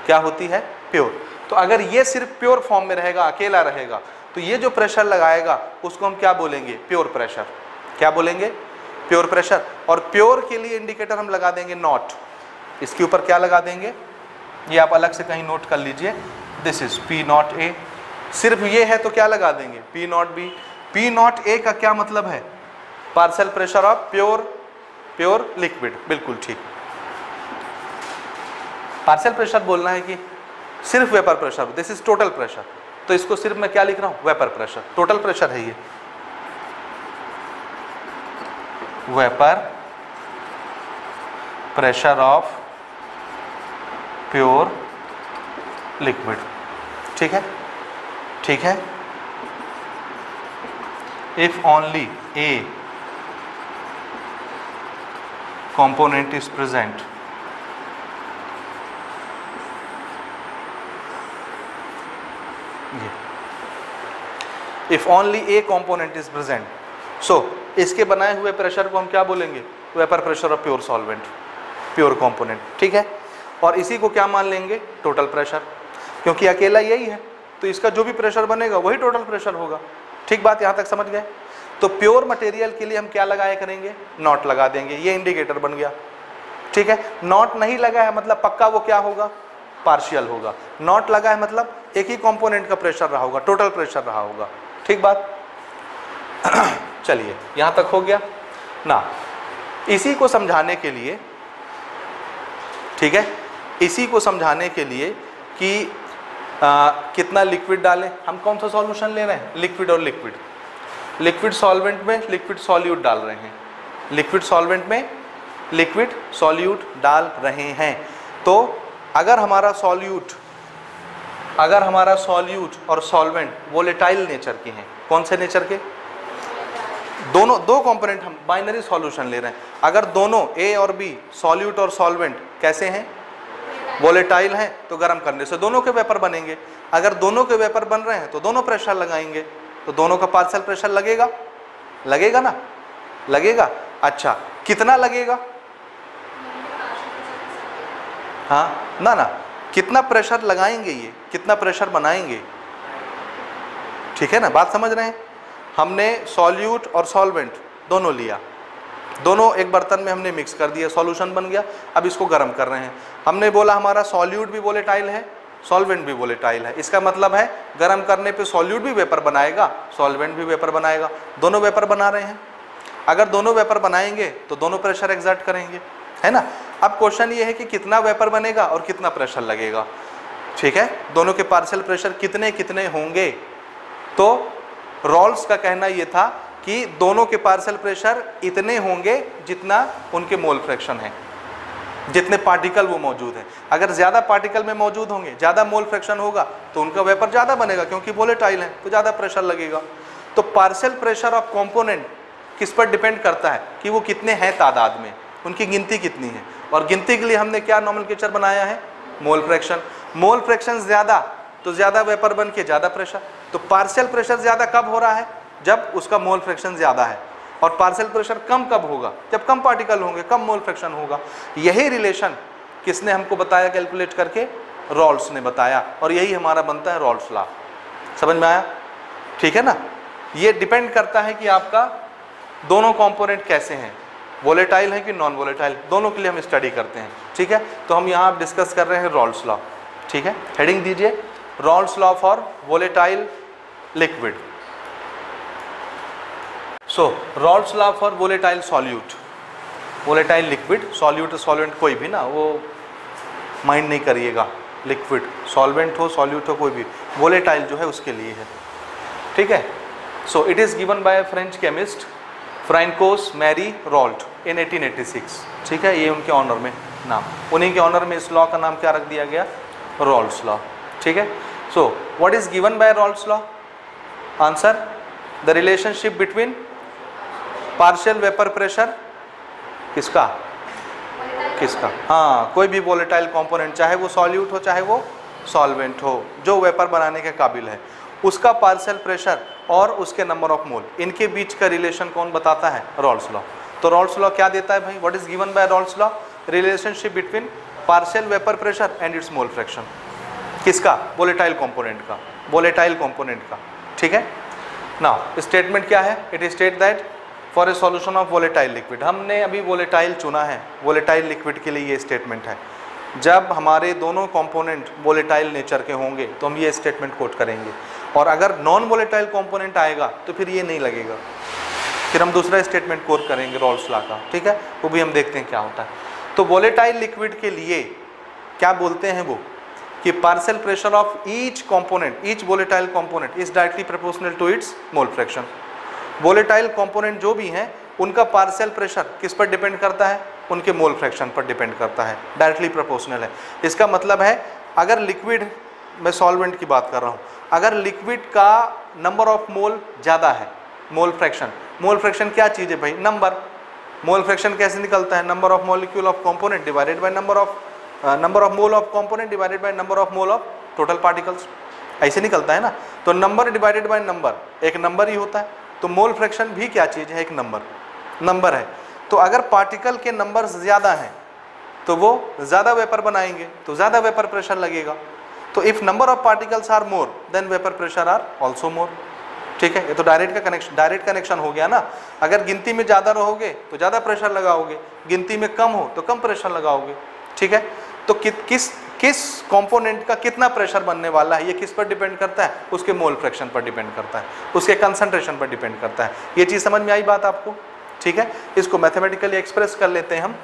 क्या होती है? प्योर। तो अगर ये सिर्फ प्योर फॉर्म में रहेगा, अकेला रहेगा, तो ये जो प्रेशर लगाएगा उसको हम क्या बोलेंगे? Pure pressure. क्या बोलेंगे? Pure pressure. और प्योर के लिए इंडिकेटर हम लगा देंगे नॉट, इसके ऊपर क्या लगा देंगे? ये आप अलग से कहीं नोट कर लीजिए, दिस इज P0A। सिर्फ ये है तो क्या लगा देंगे? P0B। P0A का क्या मतलब है? Partial pressure of pure liquid. बिल्कुल ठीक। पार्शियल प्रेशर बोलना है कि सिर्फ vapour pressure, this is total pressure, तो इसको सिर्फ मैं क्या लिख रहा हूं? Vapour pressure. टोटल प्रेशर है ये, vapour pressure of pure liquid. ठीक है, ठीक है। If only A component is present, if only a component is present, so इसके बनाए हुए प्रेशर को हम क्या बोलेंगे? Vapour pressure of pure solvent, pure component. ठीक है, और इसी को क्या मान लेंगे? टोटल प्रेशर, क्योंकि अकेला यही है, तो इसका जो भी प्रेशर बनेगा वही टोटल प्रेशर होगा। ठीक बात, यहाँ तक समझ गए? तो प्योर मटेरियल के लिए हम क्या लगाया करेंगे? नॉट लगा देंगे, ये इंडिकेटर बन गया। ठीक है, नॉट नहीं लगा है मतलब पक्का वो क्या होगा? पार्शियल होगा। नॉट लगा है मतलब एक ही कंपोनेंट का प्रेशर रहा होगा, टोटल प्रेशर रहा होगा। ठीक बात। चलिए, यहां तक हो गया ना। इसी को समझाने के लिए, ठीक है, इसी को समझाने के लिए कि कितना लिक्विड डालें, हम कौन सा सॉल्यूशन ले रहे हैं? लिक्विड और लिक्विड। लिक्विड सॉल्वेंट में लिक्विड सॉल्यूट डाल रहे हैं, लिक्विड सॉल्वेंट में लिक्विड सॉल्यूट डाल रहे हैं। तो अगर हमारा सॉल्यूट और सॉल्वेंट वोलेटाइल नेचर के हैं, कौन से नेचर के? दोनों, दो कंपोनेंट, हम बाइनरी सॉल्यूशन ले रहे हैं, अगर दोनों ए और बी सॉल्यूट और सॉल्वेंट कैसे हैं? वोलेटाइल हैं, तो गर्म करने से दोनों के वेपर बनेंगे। अगर दोनों के वेपर बन रहे हैं तो दोनों प्रेशर लगाएंगे, तो दोनों का पार्शियल प्रेशर लगेगा, लगेगा ना, लगेगा। अच्छा कितना लगेगा? हाँ ना ना, कितना प्रेशर लगाएंगे, ये कितना प्रेशर बनाएंगे, ठीक है ना, बात समझ रहे हैं। हमने सॉल्यूट और सॉल्वेंट दोनों लिया, दोनों एक बर्तन में हमने मिक्स कर दिया, सॉल्यूशन बन गया। अब इसको गर्म कर रहे हैं। हमने बोला हमारा सॉल्यूट भी वोलेटाइल है, सॉल्वेंट भी वोलेटाइल है। इसका मतलब है गर्म करने पे सॉल्यूट भी वेपर बनाएगा, सॉल्वेंट भी वेपर बनाएगा, दोनों वेपर बना रहे हैं। अगर दोनों वेपर बनाएंगे तो दोनों प्रेशर एग्जर्ट करेंगे, है ना। अब क्वेश्चन ये है कि कितना वेपर बनेगा और कितना प्रेशर लगेगा, ठीक है, दोनों के पार्शियल प्रेशर कितने कितने होंगे। तो रॉल्स का कहना ये था कि दोनों के पार्शियल प्रेशर इतने होंगे जितना उनके मोल फ्रैक्शन है, जितने पार्टिकल वो मौजूद हैं। अगर ज़्यादा पार्टिकल में मौजूद होंगे, ज़्यादा मोल फ्रैक्शन होगा तो उनका वेपर ज़्यादा बनेगा, क्योंकि वोलेटाइल है तो ज़्यादा प्रेशर लगेगा। तो पार्शियल प्रेशर ऑफ कंपोनेंट किस पर डिपेंड करता है कि वो कितने हैं तादाद में, उनकी गिनती कितनी है। और गिनती के लिए हमने क्या नोमेनक्लेचर बनाया है, मोल फ्रैक्शन। मोल फ्रैक्शन ज़्यादा तो ज़्यादा वेपर बन के ज़्यादा प्रेशर। तो पार्शियल प्रेशर ज़्यादा कब हो रहा है, जब उसका मोल फ्रैक्शन ज़्यादा है। और पार्शियल प्रेशर कम कब होगा, जब कम पार्टिकल होंगे, कम मोल फ्रैक्शन होगा। यही रिलेशन किसने हमको बताया कैलकुलेट करके, रॉल्स ने बताया, और यही हमारा बनता है रॉल्स लॉ। समझ में आया, ठीक है ना। ये डिपेंड करता है कि आपका दोनों कंपोनेंट कैसे हैं, वोलेटाइल है कि नॉन वोलेटाइल, दोनों के लिए हम स्टडी करते हैं, ठीक है। तो हम यहाँ डिस्कस कर रहे हैं रॉल्स लॉ, ठीक है। हेडिंग दीजिए, Rawls law for volatile liquid. So Rawls law for volatile solute, volatile liquid, solute solvent कोई भी ना, वो माइंड नहीं करिएगा, लिक्विड सॉल्वेंट हो सॉल्यूट हो कोई भी, वोलेटाइल जो है उसके लिए है, ठीक है। So it is given by French chemist François Marie Raoult in 1886, ठीक है। ये उनके ऑनर में नाम, उन्हीं के ऑनर में इस लॉ का नाम क्या रख दिया गया, रॉल्स लॉ, ठीक है। So what is given by Rawls law, answer the relationship between partial vapour pressure किसका, किसका, हाँ, कोई भी वोलेटाइल कंपोनेंट, चाहे वो सॉल्यूट हो चाहे वो सॉल्वेंट हो, जो वेपर बनाने के काबिल है, उसका पार्शियल प्रेशर और उसके नंबर ऑफ मोल, इनके बीच का रिलेशन कौन बताता है, रॉल्स लॉ। तो रॉल्स लॉ क्या देता है भाई, what is given by Rawls law, relationship between partial vapour pressure and it's mole fraction, किसका, वोलेटाइल कंपोनेंट का, वोलेटाइल कंपोनेंट का, ठीक है। नाउ स्टेटमेंट क्या है, it state that for a solution of volatile liquid, हमने अभी वोलेटाइल चुना है, वोलेटाइल लिक्विड के लिए ये स्टेटमेंट है। जब हमारे दोनों कंपोनेंट वोलेटाइल नेचर के होंगे तो हम ये स्टेटमेंट कोट करेंगे, और अगर नॉन वोलेटाइल कंपोनेंट आएगा तो फिर ये नहीं लगेगा, फिर हम दूसरा स्टेटमेंट कोट करेंगे रॉल्स लॉ का, ठीक है, वो भी हम देखते हैं क्या होता है। तो वोलेटाइल लिक्विड के लिए क्या बोलते हैं वो, कि partial pressure of each component, each volatile component is directly proportional to its mole fraction. Volatile component जो भी हैं उनका पार्शियल प्रेशर किस पर डिपेंड करता है, उनके मोल फ्रैक्शन पर डिपेंड करता है, डायरेक्टली प्रोपोर्शनल है। इसका मतलब है अगर लिक्विड, मैं सॉल्वेंट की बात कर रहा हूँ, अगर लिक्विड का नंबर ऑफ मोल ज़्यादा है, मोल फ्रैक्शन, मोल फ्रैक्शन क्या चीज़ है भाई, नंबर, मोल फ्रैक्शन कैसे निकलता है, number of molecule of component divided by number of mole of component divided by number of mole of total particles, ऐसे निकलता है ना। तो नंबर डिवाइडेड बाय नंबर, एक नंबर ही होता है। तो मोल फ्रैक्शन भी क्या चीज़ है, एक नंबर है। तो अगर पार्टिकल के नंबर ज़्यादा हैं तो वो ज़्यादा वेपर बनाएंगे, तो ज़्यादा वेपर प्रेशर लगेगा। तो if number of particles are more then vapour pressure are also more, ठीक है। ये तो डायरेक्ट कनेक्शन हो गया ना। अगर गिनती में ज़्यादा रहोगे तो ज़्यादा प्रेशर लगाओगे, गिनती में कम हो तो कम प्रेशर लगाओगे, ठीक है। तो किस कंपोनेंट का कितना प्रेशर बनने वाला है, ये किस पर डिपेंड करता है, उसके मोल फ्रैक्शन पर डिपेंड करता है, उसके कंसंट्रेशन पर डिपेंड करता है। ये चीज़ समझ में आई बात आपको, ठीक है। इसको मैथमेटिकली एक्सप्रेस कर लेते हैं हम।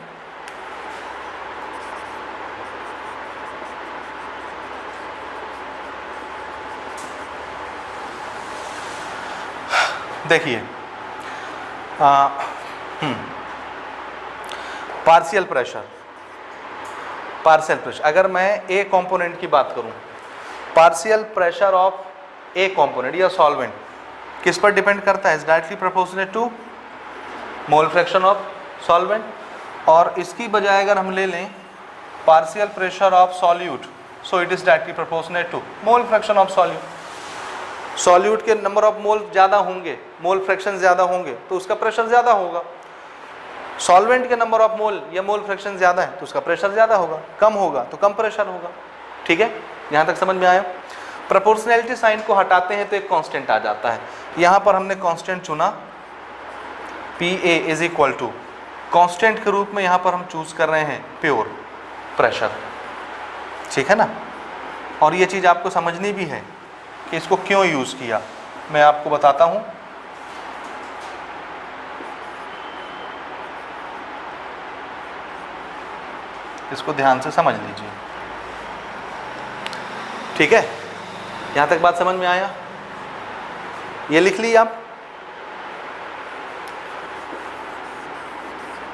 देखिए पार्शियल प्रेशर, अगर मैं ए कंपोनेंट की बात करूं, partial pressure of a component या सॉल्वेंट किस पर डिपेंड करता है, is directly proportional to mole fraction of solvent. और इसकी बजाय अगर हम ले लें partial pressure of solute, so it is directly proportionate to mole fraction of solute। Solute के नंबर ऑफ मोल ज़्यादा होंगे, मोल फ्रैक्शन ज़्यादा होंगे तो उसका प्रेशर ज़्यादा होगा। सॉल्वेंट के नंबर ऑफ मोल या मोल फ्रैक्शन ज़्यादा है तो उसका प्रेशर ज़्यादा होगा, कम होगा तो कम प्रेशर होगा। ठीक है, यहाँ तक समझ में आया। प्रोपोर्शनैलिटी साइन को हटाते हैं तो एक कांस्टेंट आ जाता है। यहाँ पर हमने कांस्टेंट चुना PA is equal to, constant के रूप में यहाँ पर हम चूज कर रहे हैं प्योर प्रेशर। ठीक है ना, और ये चीज़ आपको समझनी भी है कि इसको क्यों यूज़ किया, मैं आपको बताता हूँ। इसको ध्यान से समझ लीजिए। ठीक है, यहां तक बात समझ में आया? ये लिख ली आप,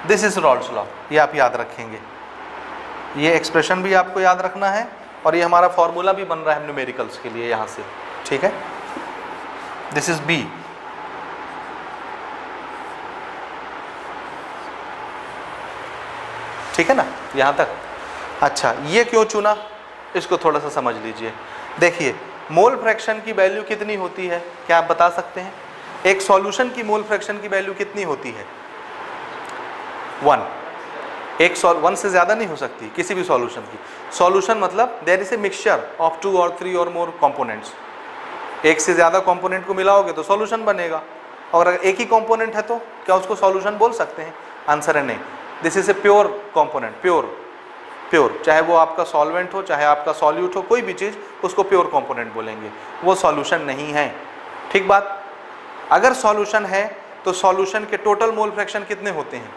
दिस इज रॉल्स लॉ, ये आप याद रखेंगे। ये एक्सप्रेशन भी आपको याद रखना है और ये हमारा फॉर्मूला भी बन रहा है न्यूमेरिकल्स के लिए यहां से। ठीक है, दिस इज बी। ठीक है ना, यहां तक। अच्छा, ये क्यों चुना इसको थोड़ा सा समझ लीजिए। देखिए, मोल फ्रैक्शन की वैल्यू कितनी होती है, क्या आप बता सकते हैं? एक सॉल्यूशन की मोल फ्रैक्शन की वैल्यू कितनी होती है? 1। एक 1 से ज़्यादा नहीं हो सकती किसी भी सॉल्यूशन की। सॉल्यूशन मतलब there is a mixture of 2 और 3 और मोर कंपोनेंट्स। एक से ज़्यादा कंपोनेंट को मिलाओगे तो सॉल्यूशन बनेगा, और अगर एक ही कंपोनेंट है तो क्या उसको सॉल्यूशन बोल सकते हैं? आंसर है नहीं। This is a pure component, pure, चाहे वो आपका सॉल्वेंट हो चाहे आपका सॉल्यूट हो, कोई भी चीज़ उसको प्योर कंपोनेंट बोलेंगे, वो सॉल्यूशन नहीं है। ठीक बात। अगर सॉल्यूशन है तो सॉल्यूशन के टोटल मोल फ्रैक्शन कितने होते हैं?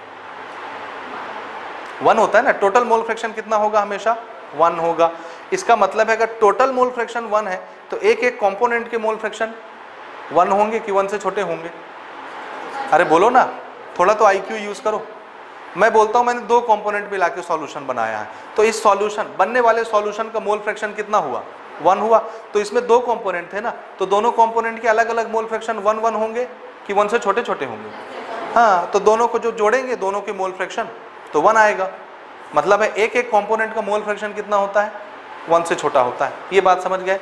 1 होता है ना, टोटल मोल फ्रैक्शन कितना होगा? हमेशा 1 होगा। इसका मतलब है अगर टोटल मोल फ्रैक्शन 1 है तो एक एक कंपोनेंट के मोल फ्रैक्शन 1 होंगे कि 1 से छोटे होंगे? अरे बोलो ना, थोड़ा तो IQ यूज़ करो। मैं बोलता हूँ मैंने 2 कंपोनेंट मिला के सॉल्यूशन बनाया है, तो इस सॉल्यूशन बनने वाले सॉल्यूशन का मोल फ्रैक्शन कितना हुआ? 1 हुआ। तो इसमें 2 कंपोनेंट थे ना, तो दोनों कंपोनेंट के अलग अलग मोल फ्रैक्शन 1 होंगे कि 1 से छोटे छोटे होंगे? हाँ, तो दोनों को जो जोड़ेंगे दोनों के मोल फ्रैक्शन तो 1 आएगा। मतलब है एक एक कंपोनेंट का मोल फ्रैक्शन कितना होता है? 1 से छोटा होता है। ये बात समझ गए?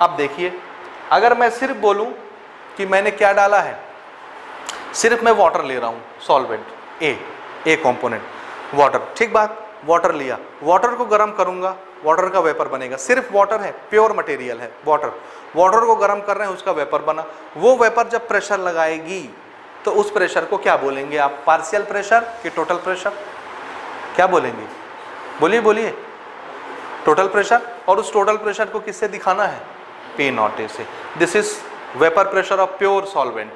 अब देखिए, अगर मैं सिर्फ बोलूँ कि मैंने क्या डाला है, सिर्फ मैं वाटर ले रहा हूँ, सॉल्वेंट ए कंपोनेंट वाटर। ठीक बात, वाटर लिया, वाटर को गर्म करूंगा, वाटर का वेपर बनेगा। सिर्फ वाटर है, प्योर मटेरियल है वाटर, वाटर को गर्म कर रहे हैं, उसका वेपर बना। वो वेपर जब प्रेशर लगाएगी तो उस प्रेशर को क्या बोलेंगे आप? पार्शियल प्रेशर कि टोटल प्रेशर? क्या बोलेंगे? बोलिए बोलिए। Total pressure. और उस टोटल प्रेशर को किससे दिखाना है? P0 से। This is vapour pressure of pure solvent,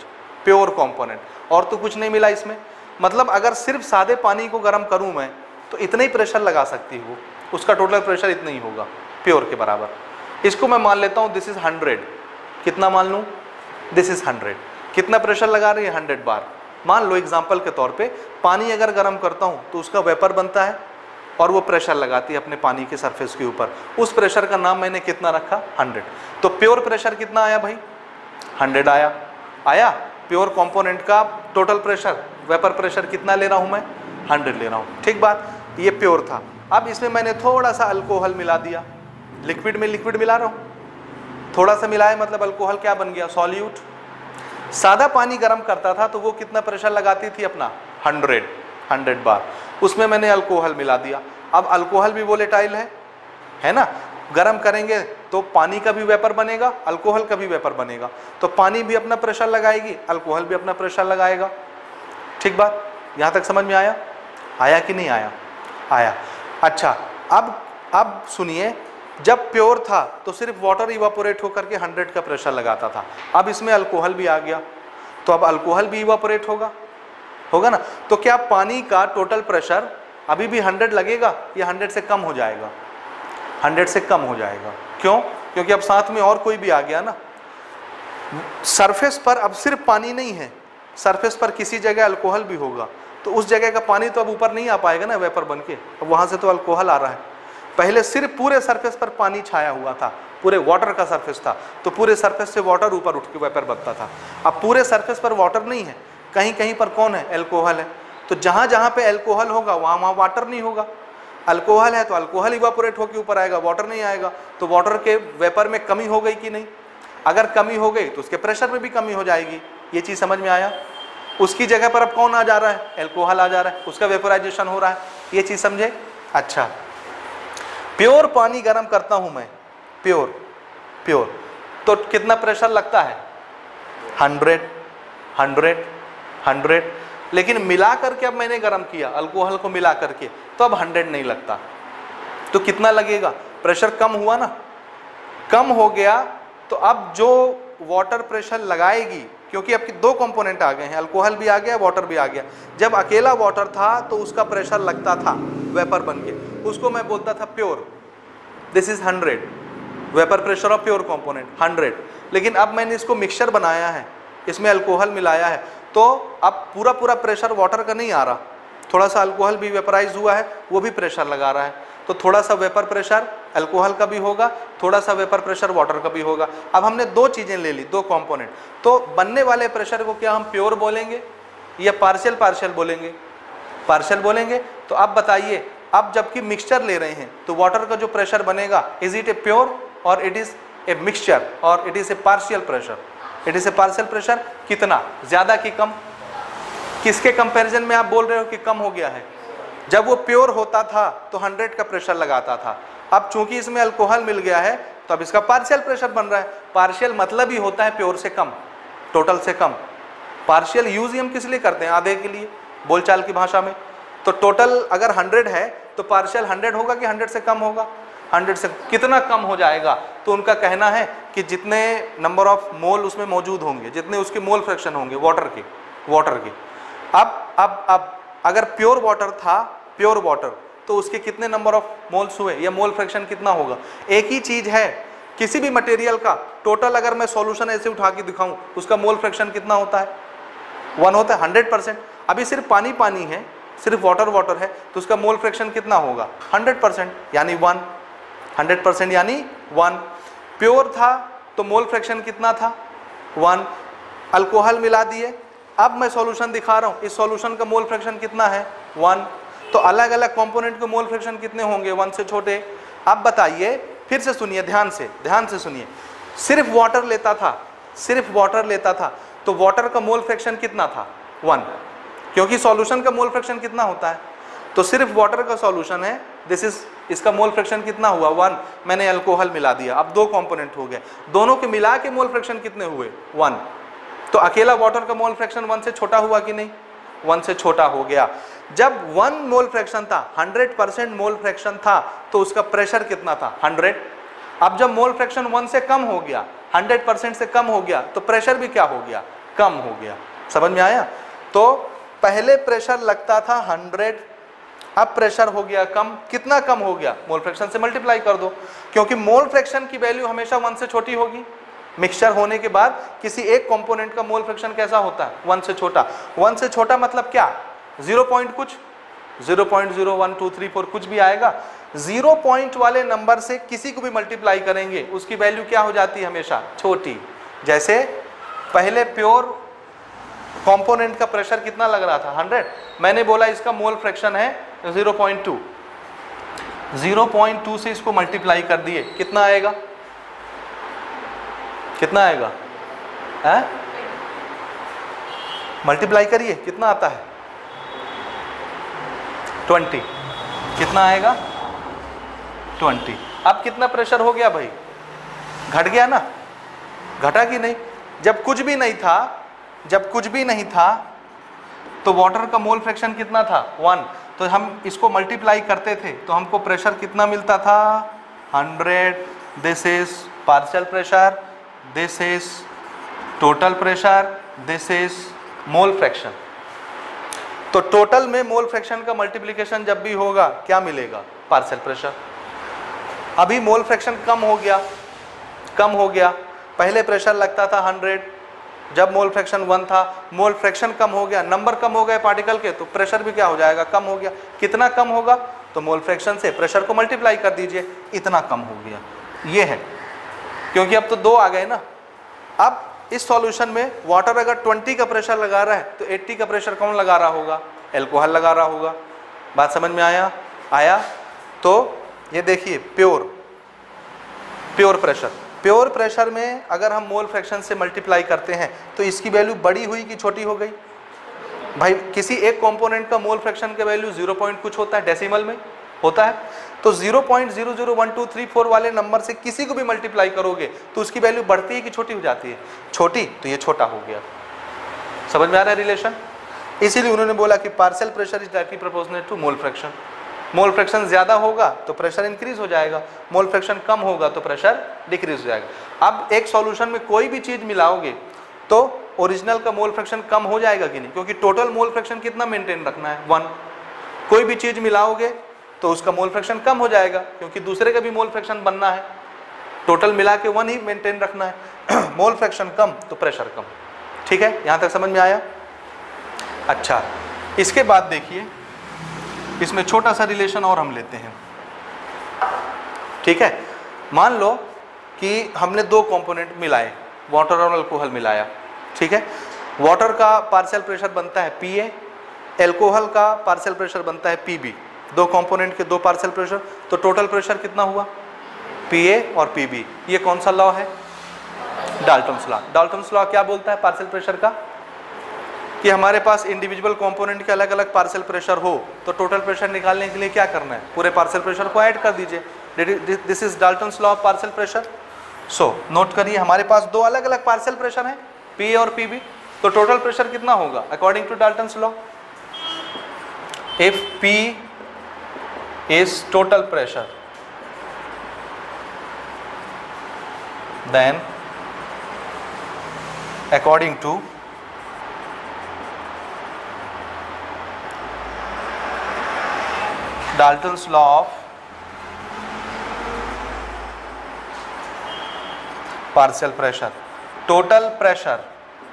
pure component. और तो कुछ नहीं मिला इसमें। मतलब अगर सिर्फ सादे पानी को गर्म करूं मैं तो इतना ही प्रेशर लगा सकती हूँ, उसका टोटल प्रेशर इतना ही होगा, प्योर के बराबर। इसको मैं मान लेता हूँ दिस इज 100। कितना मान लूँ? This is 100। कितना प्रेशर लगा रही है? 100 बार। मान लो एग्जाम्पल के तौर पे पानी अगर गर्म करता हूँ तो उसका वेपर बनता है और वो प्रेशर लगाती है अपने पानी के सरफेस के ऊपर। उस प्रेशर का नाम मैंने कितना रखा? 100। तो प्योर प्रेशर कितना आया भाई? 100 आया। प्योर कंपोनेंट का टोटल प्रेशर, वेपर प्रेशर कितना ले रहा हूं मैं? 100 ले रहा हूं। ठीक बात, ये प्योर था। अब इसमें मैंने थोड़ा सा अल्कोहल मिला दिया, लिक्विड में लिक्विड मिला रहा हूं, थोड़ा सा मिलाया मतलब अल्कोहल क्या बन गया? सॉल्यूट। सादा पानी गर्म करता था तो वो कितना प्रेशर लगाती थी अपना? 100 बार। उसमें मैंने अल्कोहल मिला दिया। अब अल्कोहल भी वोलेटाइल है ना, गर्म करेंगे तो पानी का भी वेपर बनेगा, अल्कोहल का भी वेपर बनेगा। तो पानी भी अपना प्रेशर लगाएगी, अल्कोहल भी अपना प्रेशर लगाएगा। ठीक बात, यहाँ तक समझ में आया? आया कि नहीं आया? आया। अच्छा, अब सुनिए, जब प्योर था तो सिर्फ वाटर इवापोरेट होकर के 100 का प्रेशर लगाता था। अब इसमें अल्कोहल भी आ गया तो अब अल्कोहल भी इवापोरेट होगा ना। तो क्या पानी का टोटल प्रेशर अभी भी 100 लगेगा या 100 से कम हो जाएगा? 100 से कम हो जाएगा। क्यों? क्योंकि अब साथ में और कोई भी आ गया ना। सरफेस पर अब सिर्फ पानी नहीं है, सरफेस पर किसी जगह अल्कोहल भी होगा, तो उस जगह का पानी तो अब ऊपर नहीं आ पाएगा ना वेपर बन के। अब वहाँ से तो अल्कोहल आ रहा है। पहले सिर्फ पूरे सरफेस पर पानी छाया हुआ था, पूरे वाटर का सरफेस था, तो पूरे सरफेस से वाटर ऊपर उठ के वेपर बनता था। अब पूरे सरफेस पर वाटर नहीं है, कहीं कहीं पर कौन है? अल्कोहल है। तो जहाँ जहाँ पे अल्कोहल होगा वहाँ वाटर नहीं होगा। अल्कोहल है तो अल्कोहल इवापोरेट होकर ऊपर आएगा, वाटर नहीं आएगा, तो वाटर के वेपर में कमी हो गई कि नहीं? अगर कमी हो गई तो उसके प्रेशर में भी कमी हो जाएगी। ये चीज़ समझ में आया? उसकी जगह पर अब कौन आ जा रहा है? अल्कोहल आ जा रहा है, उसका वेपोराइजेशन हो रहा है। ये चीज़ समझे? अच्छा, प्योर पानी गर्म करता हूँ मैं, प्योर तो कितना प्रेशर लगता है? 100। लेकिन मिला करके अब मैंने गर्म किया अल्कोहल को मिला करके, तो अब 100 नहीं लगता। तो कितना लगेगा? प्रेशर कम हुआ ना, कम हो गया। तो अब जो वाटर प्रेशर लगाएगी, क्योंकि अब दो कंपोनेंट आ गए हैं, अल्कोहल भी आ गया, वाटर भी आ गया। जब अकेला वाटर था तो उसका प्रेशर लगता था वेपर बन के, उसको मैं बोलता था pure, this is 100 vapour pressure of pure component 100। लेकिन अब मैंने इसको मिक्सचर बनाया है, इसमें अल्कोहल मिलाया है, तो अब पूरा प्रेशर वाटर का नहीं आ रहा, थोड़ा सा अल्कोहल भी वेपराइज हुआ है, वो भी प्रेशर लगा रहा है। तो थोड़ा सा वेपर प्रेशर अल्कोहल का भी होगा, थोड़ा सा वेपर प्रेशर वाटर का भी होगा। अब हमने दो चीज़ें ले ली, दो कंपोनेंट, तो बनने वाले प्रेशर को क्या हम प्योर बोलेंगे या पार्शियल बोलेंगे? पार्शियल बोलेंगे। तो अब बताइए, अब जबकि मिक्सचर ले रहे हैं तो वाटर का जो प्रेशर बनेगा, इज इट ए प्योर और इट इज ए मिक्सचर और it is a partial pressure? It is a partial pressure. कितना ज़्यादा कि कम? किसके कंपैरिजन में आप बोल रहे हो कि कम हो गया है? जब वो प्योर होता था तो 100 का प्रेशर लगाता था, अब चूंकि इसमें अल्कोहल मिल गया है तो अब इसका पार्शियल प्रेशर बन रहा है। पार्शियल मतलब ही होता है प्योर से कम, टोटल से कम। पार्शियल यूज ही हम किस लिए करते हैं? आधे के लिए, बोलचाल की भाषा में। तो टोटल अगर 100 है तो पार्शियल 100 होगा कि 100 से कम होगा? 100 से कितना कम हो जाएगा? तो उनका कहना है कि जितने नंबर ऑफ मोल उसमें मौजूद होंगे, जितने उसके मोल फ्रैक्शन होंगे वाटर के। अब अगर प्योर वाटर था, प्योर वाटर, तो उसके कितने नंबर ऑफ मोल्स हुए या मोल फ्रैक्शन कितना होगा? एक ही चीज है, किसी भी मटेरियल का टोटल अगर मैं सॉल्यूशन ऐसे उठा के दिखाऊं, उसका मोल फ्रैक्शन कितना होता है? 1 होता है, 100%। अभी सिर्फ पानी है, सिर्फ वाटर है, तो उसका मोल फ्रैक्शन कितना होगा? 100% यानी 1। 100% यानी 1। प्योर था तो मोल फ्रैक्शन कितना था? 1। अल्कोहल मिला दिए, अब मैं सॉल्यूशन दिखा रहा हूँ, इस सॉल्यूशन का मोल फ्रैक्शन कितना है? 1। तो अलग अलग कंपोनेंट के मोल फ्रैक्शन कितने होंगे? 1 से छोटे। अब बताइए, फिर से सुनिए, ध्यान से सुनिए। सिर्फ वाटर लेता था तो वाटर का मोल फ्रैक्शन कितना था? 1, क्योंकि सॉल्यूशन का मोल फ्रैक्शन कितना होता है? तो सिर्फ वाटर का सॉल्यूशन है, इसका मोल फ्रैक्शन कितना हुआ? 1। मैंने अल्कोहल मिला दिया, अब दो कंपोनेंट हो गए, दोनों के मिला के मोल फ्रैक्शन कितने हुए? 1। तो अकेला वाटर का मोल फ्रैक्शन 1 से छोटा हुआ कि नहीं? 1 से छोटा हो गया। जब 1 मोल फ्रैक्शन था, 100% मोल फ्रैक्शन था, तो उसका प्रेशर कितना था? 100। अब जब मोल फ्रैक्शन 1 से कम हो गया, 100% से कम हो गया, तो प्रेशर भी क्या हो गया? कम हो गया। समझ में आया? तो पहले प्रेशर लगता था 100, अब प्रेशर हो गया कम। कितना कम हो गया? मोल फ्रैक्शन से मल्टीप्लाई कर दो, क्योंकि मोल फ्रैक्शन की वैल्यू हमेशा 1 से छोटी होगी। मिक्सचर होने के बाद किसी एक कंपोनेंट का मोल फ्रैक्शन कैसा होता है? 1 से छोटा। 1 से छोटा मतलब क्या? 0 पॉइंट कुछ, 0.01 2 3 4 कुछ भी आएगा। 0 पॉइंट वाले नंबर से किसी को भी मल्टीप्लाई करेंगे, उसकी वैल्यू क्या हो जाती है? हमेशा छोटी। जैसे पहले प्योर कंपोनेंट का प्रेशर कितना लग रहा था? 100। मैंने बोला इसका मोल फ्रैक्शन है 0.2, 0.2 से इसको मल्टीप्लाई कर दिए, कितना आएगा? कितना आएगा? मल्टीप्लाई करिए, कितना आता है? 20। कितना आएगा? 20। अब कितना प्रेशर हो गया भाई? घट गया ना? घटा कि नहीं? जब कुछ भी नहीं था तो वाटर का मोल फ्रैक्शन कितना था? 1। तो हम इसको मल्टीप्लाई करते थे तो हमको प्रेशर कितना मिलता था? 100। This is partial pressure, this is total pressure, this is mole fraction. तो टोटल में मोल फ्रैक्शन का मल्टीप्लिकेशन जब भी होगा क्या मिलेगा? Partial pressure. अभी मोल फ्रैक्शन कम हो गया। पहले प्रेशर लगता था 100, जब मोल फ्रैक्शन 1 था, मोल फ्रैक्शन कम हो गया, नंबर कम हो गए पार्टिकल के, तो प्रेशर भी क्या हो जाएगा? कम हो गया। कितना कम होगा? तो मोल फ्रैक्शन से प्रेशर को मल्टीप्लाई कर दीजिए, इतना कम हो गया। ये है, क्योंकि अब तो 2 आ गए ना। अब इस सॉल्यूशन में वाटर अगर 20 का प्रेशर लगा रहा है तो 80 का प्रेशर कौन लगा रहा होगा? अल्कोहल लगा रहा होगा। बात समझ में आया? तो ये देखिए प्योर प्रेशर में अगर हम मोल फ्रैक्शन से मल्टीप्लाई करते हैं तो इसकी वैल्यू बड़ी हुई कि छोटी हो गई भाई? किसी एक कंपोनेंट का मोल फ्रैक्शन का वैल्यू 0 पॉइंट कुछ होता है, डेसिमल में होता है, तो 0.001234 वाले नंबर से किसी को भी मल्टीप्लाई करोगे तो उसकी वैल्यू बढ़ती है कि छोटी हो जाती है? छोटी, तो ये छोटा हो गया। समझ में आ रहा है रिलेशन? इसीलिए उन्होंने बोला कि partial pressure is directly proportional to mole fraction. Mole fraction ज़्यादा होगा तो प्रेशर इंक्रीज हो जाएगा, मोल फ्रैक्शन कम होगा तो प्रेशर डिक्रीज हो जाएगा। अब एक सॉल्यूशन में कोई भी चीज़ मिलाओगे तो ओरिजिनल का मोल फ्रैक्शन कम हो जाएगा कि नहीं? क्योंकि टोटल मोल फ्रैक्शन कितना मेंटेन रखना है? 1। कोई भी चीज़ मिलाओगे तो उसका मोल फ्रैक्शन कम हो जाएगा क्योंकि दूसरे का भी मोल फ्रैक्शन बनना है, टोटल मिला के 1 ही मेंटेन रखना है। मोल फ्रैक्शन कम तो प्रेशर कम। ठीक है, यहाँ तक समझ में आया? अच्छा, इसके बाद देखिए इसमें छोटा सा रिलेशन और हम लेते हैं। ठीक है, मान लो कि हमने 2 कंपोनेंट मिलाए, वाटर और अल्कोहल मिलाया। ठीक है, वाटर का पार्शियल प्रेशर बनता है PA, अल्कोहल का पार्शियल प्रेशर बनता है PB। 2 कंपोनेंट के 2 पार्शियल प्रेशर, तो टोटल प्रेशर कितना हुआ? PA और PB। ये कौन सा लॉ है? Dalton's law. डाल्टन्स लॉ क्या बोलता है पार्शियल प्रेशर का? कि हमारे पास इंडिविजुअल कंपोनेंट के अलग अलग पार्शियल प्रेशर हो तो टोटल प्रेशर निकालने के लिए क्या करना है? पूरे पार्शियल प्रेशर को ऐड कर दीजिए। This is Dalton's law of partial pressure. So note करिए, हमारे पास 2 अलग अलग पार्शियल प्रेशर हैं, PA और PB, तो टोटल प्रेशर कितना होगा according to Dalton's law? If P is total pressure then according to Dalton's law of partial pressure, total pressure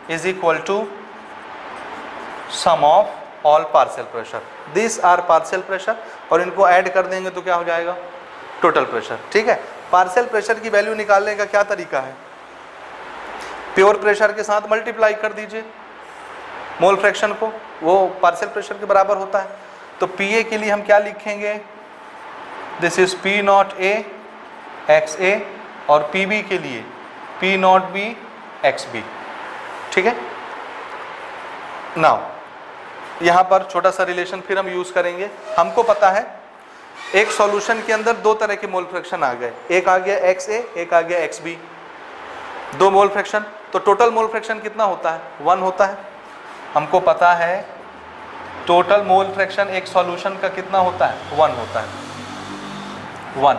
is equal to sum of all partial pressure. These are partial pressure और इनको add कर देंगे तो क्या हो जाएगा? Total pressure. ठीक है, पार्शियल प्रेशर की वैल्यू निकालने का क्या तरीका है? प्योर प्रेशर के साथ मल्टीप्लाई कर दीजिए मोल फ्रैक्शन को, वो पार्शियल प्रेशर के बराबर होता है। तो PA के लिए हम क्या लिखेंगे? दिस इज P0A XA और PB के लिए P0B XB। ठीक है, नाउ यहाँ पर छोटा सा रिलेशन फिर हम यूज करेंगे। हमको पता है एक सॉल्यूशन के अंदर 2 तरह के मोल फ्रैक्शन आ गए, एक आ गया XA, एक आ गया XB। 2 मोल फ्रैक्शन, तो टोटल मोल फ्रैक्शन कितना होता है? 1 होता है। हमको पता है टोटल मोल फ्रैक्शन एक सॉल्यूशन का कितना होता है? 1 होता है, 1।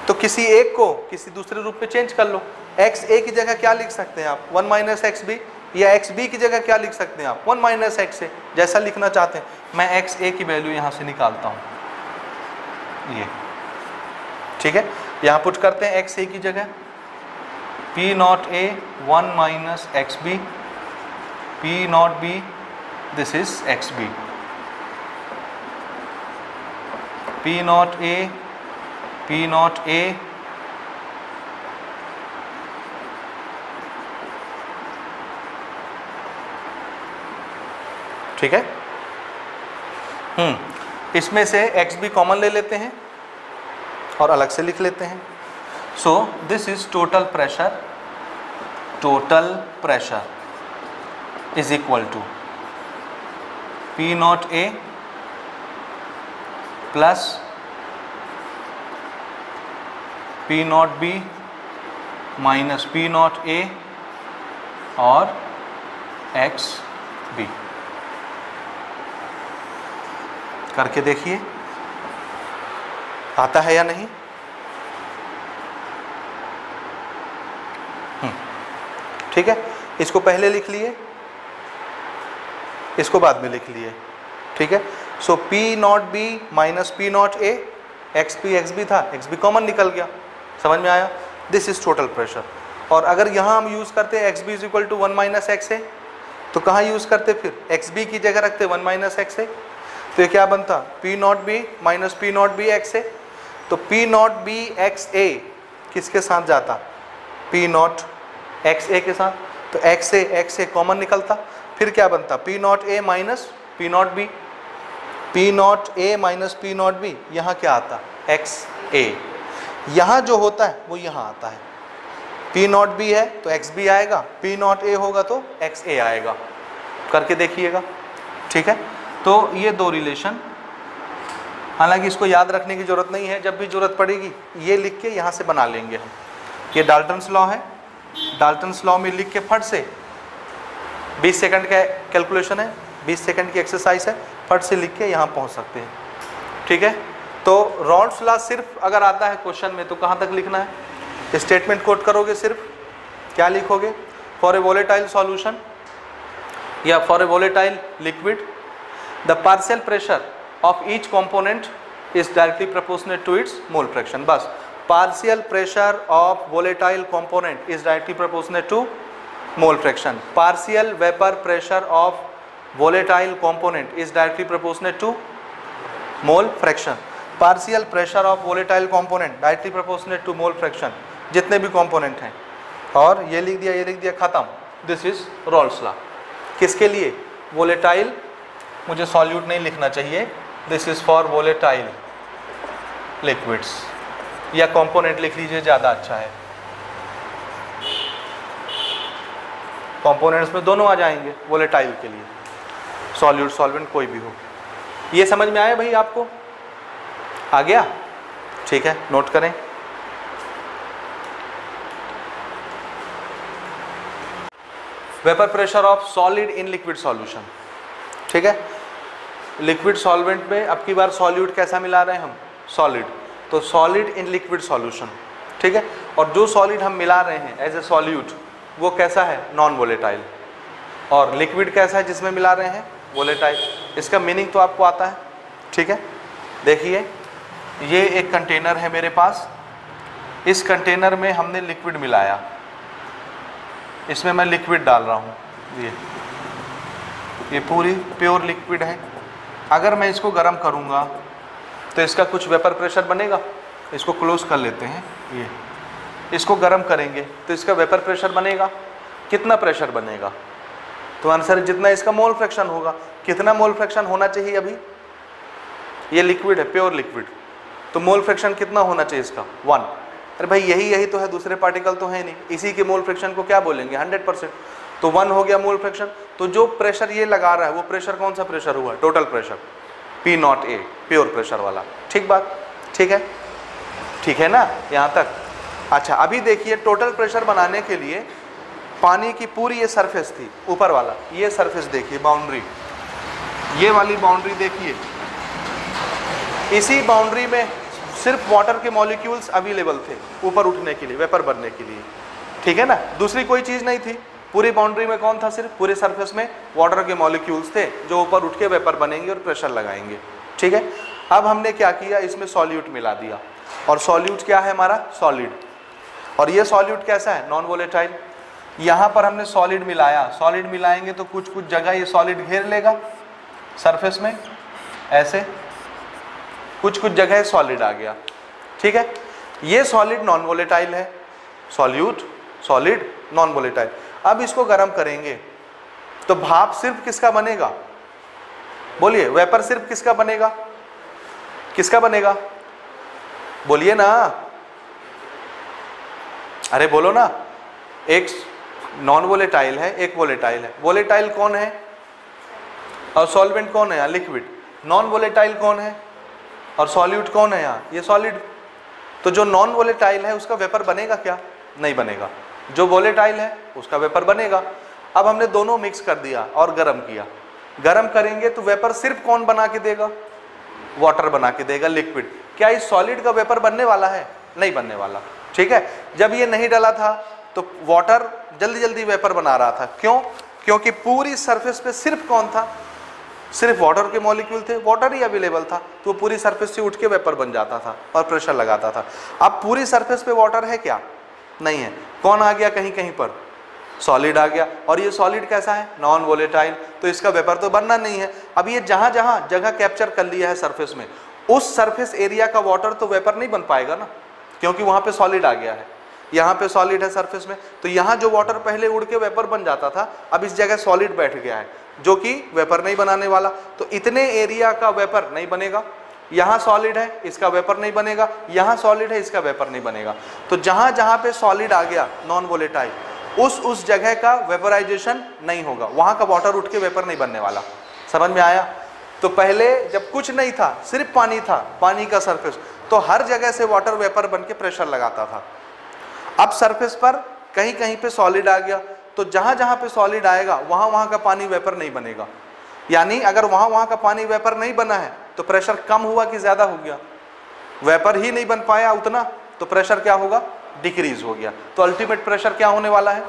तो किसी एक को किसी दूसरे रूप में चेंज कर लो। XA की जगह क्या लिख सकते हैं आप? 1 माइनस XB, या XB की जगह क्या लिख सकते हैं आप? 1 माइनस XA। जैसा लिखना चाहते हैं। मैं XA की वैल्यू यहाँ से निकालता हूँ, ये। ठीक है, यहाँ पुट करते हैं XA की जगह P0A 1 minus XB, P0B, this is XB, P0A, P0A, ठीक है। इसमें से XB कॉमन ले लेते हैं और अलग से लिख लेते हैं। So this is total pressure is equal to P0A plus P0B minus P0A और XB। करके देखिए आता है या नहीं। ठीक है, इसको पहले लिख लिए, इसको बाद में लिख लिए। ठीक है, so P0B minus P0A, XB XB था, XB कॉमन निकल गया। समझ में आया? This is total pressure. और अगर यहाँ हम यूज करते हैं XB is equal to 1 minus XA, तो कहाँ यूज करते? फिर XB की जगह रखते 1 माइनस XA, तो ये क्या बनता? P0B minus P0B XA। तो P0B XA किसके साथ जाता? P0 XA के साथ, तो XA कॉमन निकलता। फिर क्या बनता? P0A minus P0B, P0A minus P0B, यहाँ क्या आता? XA। यहाँ जो होता है वो यहाँ आता है, P नॉट B है तो XB आएगा, P नॉट A होगा तो XA आएगा। करके देखिएगा, ठीक है। तो ये दो रिलेशन, हालांकि इसको याद रखने की जरूरत नहीं है, जब भी जरूरत पड़ेगी ये लिख के यहाँ से बना लेंगे हम। ये डाल्टन्स लॉ है, डाल्टन्स लॉ में लिख के फट से 20 सेकंड का कैलकुलेशन है, 20 सेकंड की एक्सरसाइज है, फट से लिख के यहाँ पहुँच सकते हैं, ठीक है। तो रॉल्स लॉ सिर्फ अगर आता है क्वेश्चन में तो कहाँ तक लिखना है, स्टेटमेंट कोट करोगे, सिर्फ क्या लिखोगे, फॉर ए वोलेटाइल सॉल्यूशन या for a volatile liquid the partial pressure of each component is directly proportionate to its mole fraction। बस partial pressure of volatile component is directly proportionate to mole fraction। partial vapor pressure of volatile component is directly proportionate to mole fraction। partial pressure of volatile component directly proportionate to mole fraction, जितने भी component हैं। और ये लिख दिया खत्म। This is Rawls law. किसके लिए? volatile, मुझे सॉल्यूट नहीं लिखना चाहिए, this is for volatile liquids, या कंपोनेंट लिख लीजिए, ज़्यादा अच्छा है। कंपोनेंट्स में दोनों आ जाएंगे वोलेटाइल के लिए, सॉल्यूट सॉल्वेंट कोई भी हो। ये समझ में आया भाई आपको? आ गया? ठीक है, नोट करें। Vapour pressure of solid in liquid solution, ठीक है। लिक्विड सॉल्वेंट में अब की बार सॉल्यूट कैसा मिला रहे हैं हम? सॉलिड। तो सॉलिड इन लिक्विड सॉल्यूशन, ठीक है। और जो सॉलिड हम मिला रहे हैं एज ए सॉल्यूट वो कैसा है? Non volatile. और लिक्विड कैसा है जिसमें मिला रहे हैं? वोलेटाइल। इसका मीनिंग तो आपको आता है, ठीक है। देखिए, ये एक कंटेनर है मेरे पास, इस कंटेनर में हमने लिक्विड मिलाया, इसमें मैं लिक्विड डाल रहा हूँ, ये पूरी प्योर लिक्विड है। अगर मैं इसको गर्म करूँगा तो इसका कुछ वेपर प्रेशर बनेगा। इसको क्लोज कर लेते हैं, ये इसको गर्म करेंगे तो इसका वेपर प्रेशर बनेगा। कितना प्रेशर बनेगा? तो आंसर जितना इसका मोल फ्रैक्शन होगा। कितना मोल फ्रैक्शन होना चाहिए? अभी ये लिक्विड है, प्योर लिक्विड, तो मोल फ्रैक्शन कितना होना चाहिए इसका? 1। अरे भाई यही तो है, दूसरे पार्टिकल तो है नहीं, इसी के मोल फ्रैक्शन को क्या बोलेंगे? 100%। तो 1 हो गया मोल फ्रैक्शन। तो जो प्रेशर ये लगा रहा है वो प्रेशर कौन सा प्रेशर हुआ? Total pressure, P nought A, pure pressure वाला। ठीक बात, ठीक है, ठीक है ना यहाँ तक? अच्छा, अभी देखिए, टोटल प्रेशर बनाने के लिए पानी की पूरी ये सरफेस थी, ऊपर वाला ये सरफेस देखिए, बाउंड्री, ये वाली बाउंड्री देखिए, इसी बाउंड्री में सिर्फ वाटर के मॉलिक्यूल्स अवेलेबल थे ऊपर उठने के लिए, वेपर बनने के लिए, ठीक है ना। दूसरी कोई चीज़ नहीं थी। पूरी बाउंड्री में कौन था? सिर्फ पूरे सरफेस में वाटर के मॉलिक्यूल्स थे जो ऊपर उठ के वेपर बनेंगे और प्रेशर लगाएंगे, ठीक है। अब हमने क्या किया? इसमें सॉल्यूट मिला दिया, और सॉल्यूट क्या है हमारा? सॉलिड। और ये सॉल्यूट कैसा है? Non volatile. यहाँ पर हमने सॉलिड मिलाया, सॉलिड मिलाएंगे तो कुछ कुछ जगह ये सॉलिड घेर लेगा सरफेस में, ऐसे कुछ कुछ जगह सॉलिड आ गया, ठीक है। ये सॉलिड नॉन वोलेटाइल है, सॉल्यूट सॉलिड नॉन वोलेटाइल। अब इसको गर्म करेंगे तो भाप सिर्फ किसका बनेगा? बोलिए, वेपर सिर्फ किसका बनेगा? किसका बनेगा? बोलिए ना, अरे बोलो ना। एक नॉन वोलेटाइल है, एक वोलेटाइल है। वोलेटाइल कौन है और सॉल्वेंट कौन है? यहाँ लिक्विड। नॉन वोलेटाइल कौन है और सॉल्यूट कौन है? यहाँ ये सॉलिड। तो जो नॉन वोलेटाइल है उसका वेपर बनेगा क्या? नहीं बनेगा। जो वोलेटाइल है उसका वेपर बनेगा। अब हमने दोनों मिक्स कर दिया और गर्म किया। गर्म करेंगे तो वेपर सिर्फ कौन बना के देगा? वाटर बना के देगा, लिक्विड। क्या इस सॉलिड का वेपर बनने वाला है? नहीं बनने वाला, ठीक है। जब ये नहीं डाला था तो वाटर जल्दी जल्दी वेपर बना रहा था। क्यों? क्योंकि पूरी सरफेस पे सिर्फ कौन था? सिर्फ वाटर के मॉलिक्यूल थे, वाटर ही अवेलेबल था, तो पूरी सरफेस से उठ के वेपर बन जाता था और प्रेशर लगाता था। अब पूरी सरफेस पे वाटर है क्या? नहीं है। कौन आ गया? कहीं कहीं पर सॉलिड आ गया। और ये सॉलिड कैसा है? Non volatile. तो इसका वेपर तो बनना नहीं है। अब ये जहाँ जहाँ जगह कैप्चर कर लिया है सरफेस में, उस सरफेस एरिया का वाटर तो वेपर नहीं बन पाएगा ना, क्योंकि वहाँ पे सॉलिड आ गया है। यहाँ पे सॉलिड है सरफेस में, तो यहाँ जो वाटर पहले उड़ के वेपर बन जाता था, अब इस जगह सॉलिड बैठ गया है जो कि वेपर नहीं बनाने वाला। तो इतने एरिया का वेपर नहीं बनेगा। यहाँ सॉलिड है, इसका वेपर नहीं बनेगा, यहाँ सॉलिड है, इसका वेपर नहीं बनेगा। तो जहाँ जहाँ पे सॉलिड आ गया नॉन वोलेटाइल, उस जगह का वेपराइजेशन नहीं होगा, वहाँ का वाटर उठ के वेपर नहीं बनने वाला। समझ में आया? तो पहले जब कुछ नहीं था, सिर्फ पानी था, पानी का सरफेस, तो हर जगह से वाटर वेपर बन के प्रेशर लगाता था। अब सरफेस पर कहीं कहीं पे सॉलिड आ गया, तो जहाँ जहाँ पे सॉलिड आएगा वहाँ वहाँ का पानी वेपर नहीं बनेगा। यानी अगर वहाँ वहाँ का पानी वेपर नहीं बना है तो प्रेशर कम हुआ कि ज़्यादा हो गया? वेपर ही नहीं बन पाया उतना, तो प्रेशर क्या होगा? डिक्रीज हो गया। तो अल्टीमेट प्रेशर क्या होने वाला है?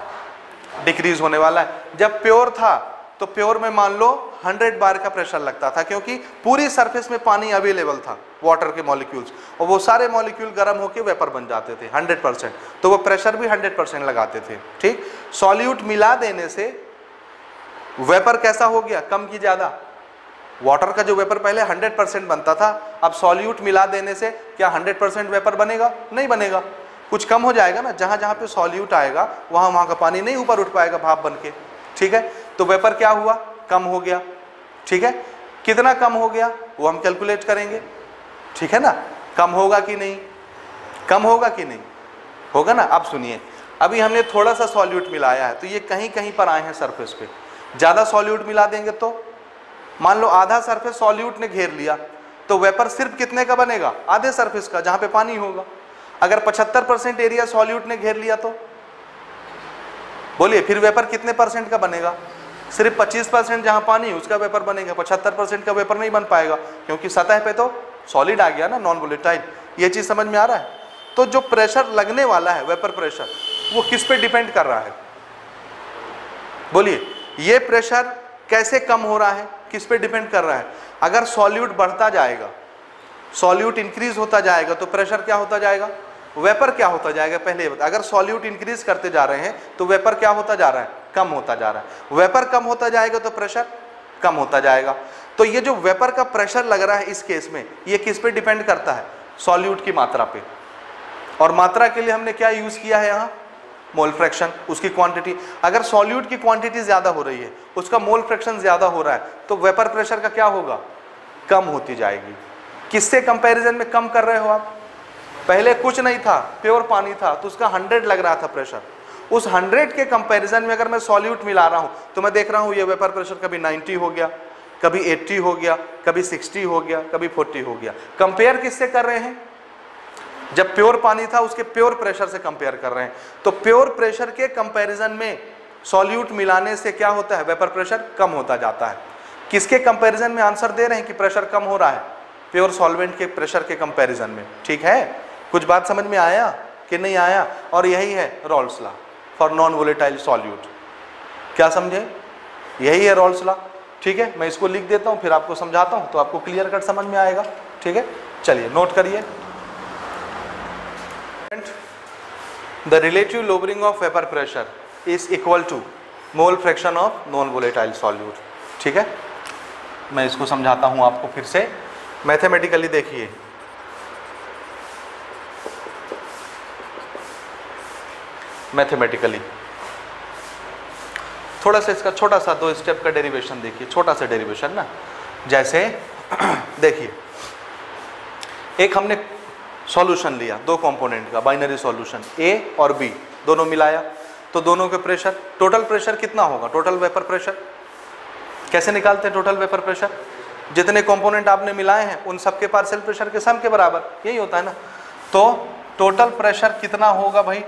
डिक्रीज होने वाला है। जब प्योर था तो प्योर में मान लो 100 बार का प्रेशर लगता था, क्योंकि पूरी सरफेस में पानी अवेलेबल था, वाटर के मॉलिक्यूल्स, और वो सारे मॉलिक्यूल गर्म होकर वेपर बन जाते थे 100%, तो वो प्रेशर भी 100% लगाते थे। ठीक, सॉल्यूट मिला देने से वेपर कैसा हो गया? कम की ज़्यादा? वाटर का जो वेपर पहले 100% बनता था, अब सॉल्यूट मिला देने से क्या 100% वेपर बनेगा? नहीं बनेगा, कुछ कम हो जाएगा ना। जहाँ जहाँ पे सॉल्यूट आएगा वहाँ वहाँ का पानी नहीं ऊपर उठ पाएगा भाप बन के। ठीक है, तो वेपर क्या हुआ? कम हो गया। ठीक है, कितना कम हो गया वो हम कैलकुलेट करेंगे। ठीक है ना, कम होगा कि नहीं? कम होगा कि नहीं? होगा ना। अब सुनिए, अभी हमने थोड़ा सा सॉल्यूट मिलाया है, तो ये कहीं कहीं पर आए हैं सरफेस पे। ज़्यादा सॉल्यूट मिला देंगे तो मान लो आधा सरफेस सॉल्यूट ने घेर लिया, तो वेपर सिर्फ कितने का बनेगा? आधे सरफेस का, जहाँ पे पानी होगा। अगर 75% एरिया सॉल्यूट ने घेर लिया तो बोलिए फिर वेपर कितने परसेंट का बनेगा? सिर्फ 25% जहाँ पानी है उसका वेपर बनेगा, 75% का वेपर नहीं बन पाएगा, क्योंकि सतह पे तो सॉलिड आ गया ना, नॉन वोलेटाइल। ये चीज़ समझ में आ रहा है? तो जो प्रेशर लगने वाला है, वेपर प्रेशर, वो किस पे डिपेंड कर रहा है? बोलिए, ये प्रेशर कैसे कम हो रहा है, किस पे डिपेंड कर रहा है? अगर सॉल्यूट बढ़ता जाएगा, सॉल्यूट इंक्रीज होता जाएगा, तो प्रेशर क्या होता जाएगा? वेपर क्या होता जाएगा? पहले बता। अगर सॉल्यूट इंक्रीज करते जा रहे हैं तो वेपर क्या होता जा रहा है? कम होता जा रहा है। वेपर कम होता जाएगा तो प्रेशर कम होता जाएगा। तो ये जो वेपर का प्रेशर लग रहा है इस केस में, ये किस पे डिपेंड करता है? सॉल्यूट की मात्रा पे। और मात्रा के लिए हमने क्या यूज किया है यहाँ? मोल फ्रैक्शन, उसकी क्वांटिटी। अगर सॉल्यूट की क्वांटिटी ज्यादा हो रही है, उसका मोल फ्रैक्शन ज्यादा हो रहा है, तो वेपर प्रेशर का क्या होगा? कम होती जाएगी। किससे कंपैरिजन में कम कर रहे हो आप? पहले कुछ नहीं था, प्योर पानी था, तो उसका 100 लग रहा था प्रेशर। उस 100 के कंपैरिजन में अगर मैं सॉल्यूट मिला रहा हूं, तो मैं देख रहा हूं ये वेपर प्रेशर कभी 90 हो गया, कभी 80 हो गया, कभी 60 हो गया, कभी 40 हो गया। कंपेयर किससे कर रहे हैं? जब प्योर पानी था उसके प्योर प्रेशर से कंपेयर कर रहे हैं। तो प्योर प्रेशर के कंपैरिजन में सॉल्यूट मिलाने से क्या होता है? वेपर प्रेशर कम होता जाता है। किसके कंपैरिजन में आंसर दे रहे हैं कि प्रेशर कम हो रहा है? प्योर सॉल्वेंट के प्रेशर के कंपैरिजन में। ठीक है, कुछ बात समझ में आया कि नहीं आया? और यही है Rawls law for non volatile solute. क्या समझे? यही है रॉल्स लॉ। ठीक है, मैं इसको लिख देता हूं, फिर आपको समझाता हूं, तो आपको क्लियर कट समझ में आएगा। ठीक है, चलिए नोट करिए। The relative lowering of vapor pressure is equal to mole fraction of non-volatile solute। ठीक है, मैं इसको समझाता हूं आपको फिर से मैथमेटिकली। देखिए, मैथमेटिकली थोड़ा सा इसका छोटा सा 2 स्टेप का डेरिवेशन देखिए, छोटा सा डेरिवेशन ना। जैसे देखिए, एक हमने सॉल्यूशन लिया 2 कंपोनेंट का, बाइनरी सॉल्यूशन A और B दोनों मिलाया, तो दोनों के प्रेशर, टोटल प्रेशर कितना होगा? Total vapour pressure. कैसे निकालते हैं टोटल वेपर प्रेशर? जितने कंपोनेंट आपने मिलाए हैं उन सबके पार्शियल प्रेशर के सम के बराबर, यही होता है ना। तो टोटल प्रेशर कितना होगा भाई?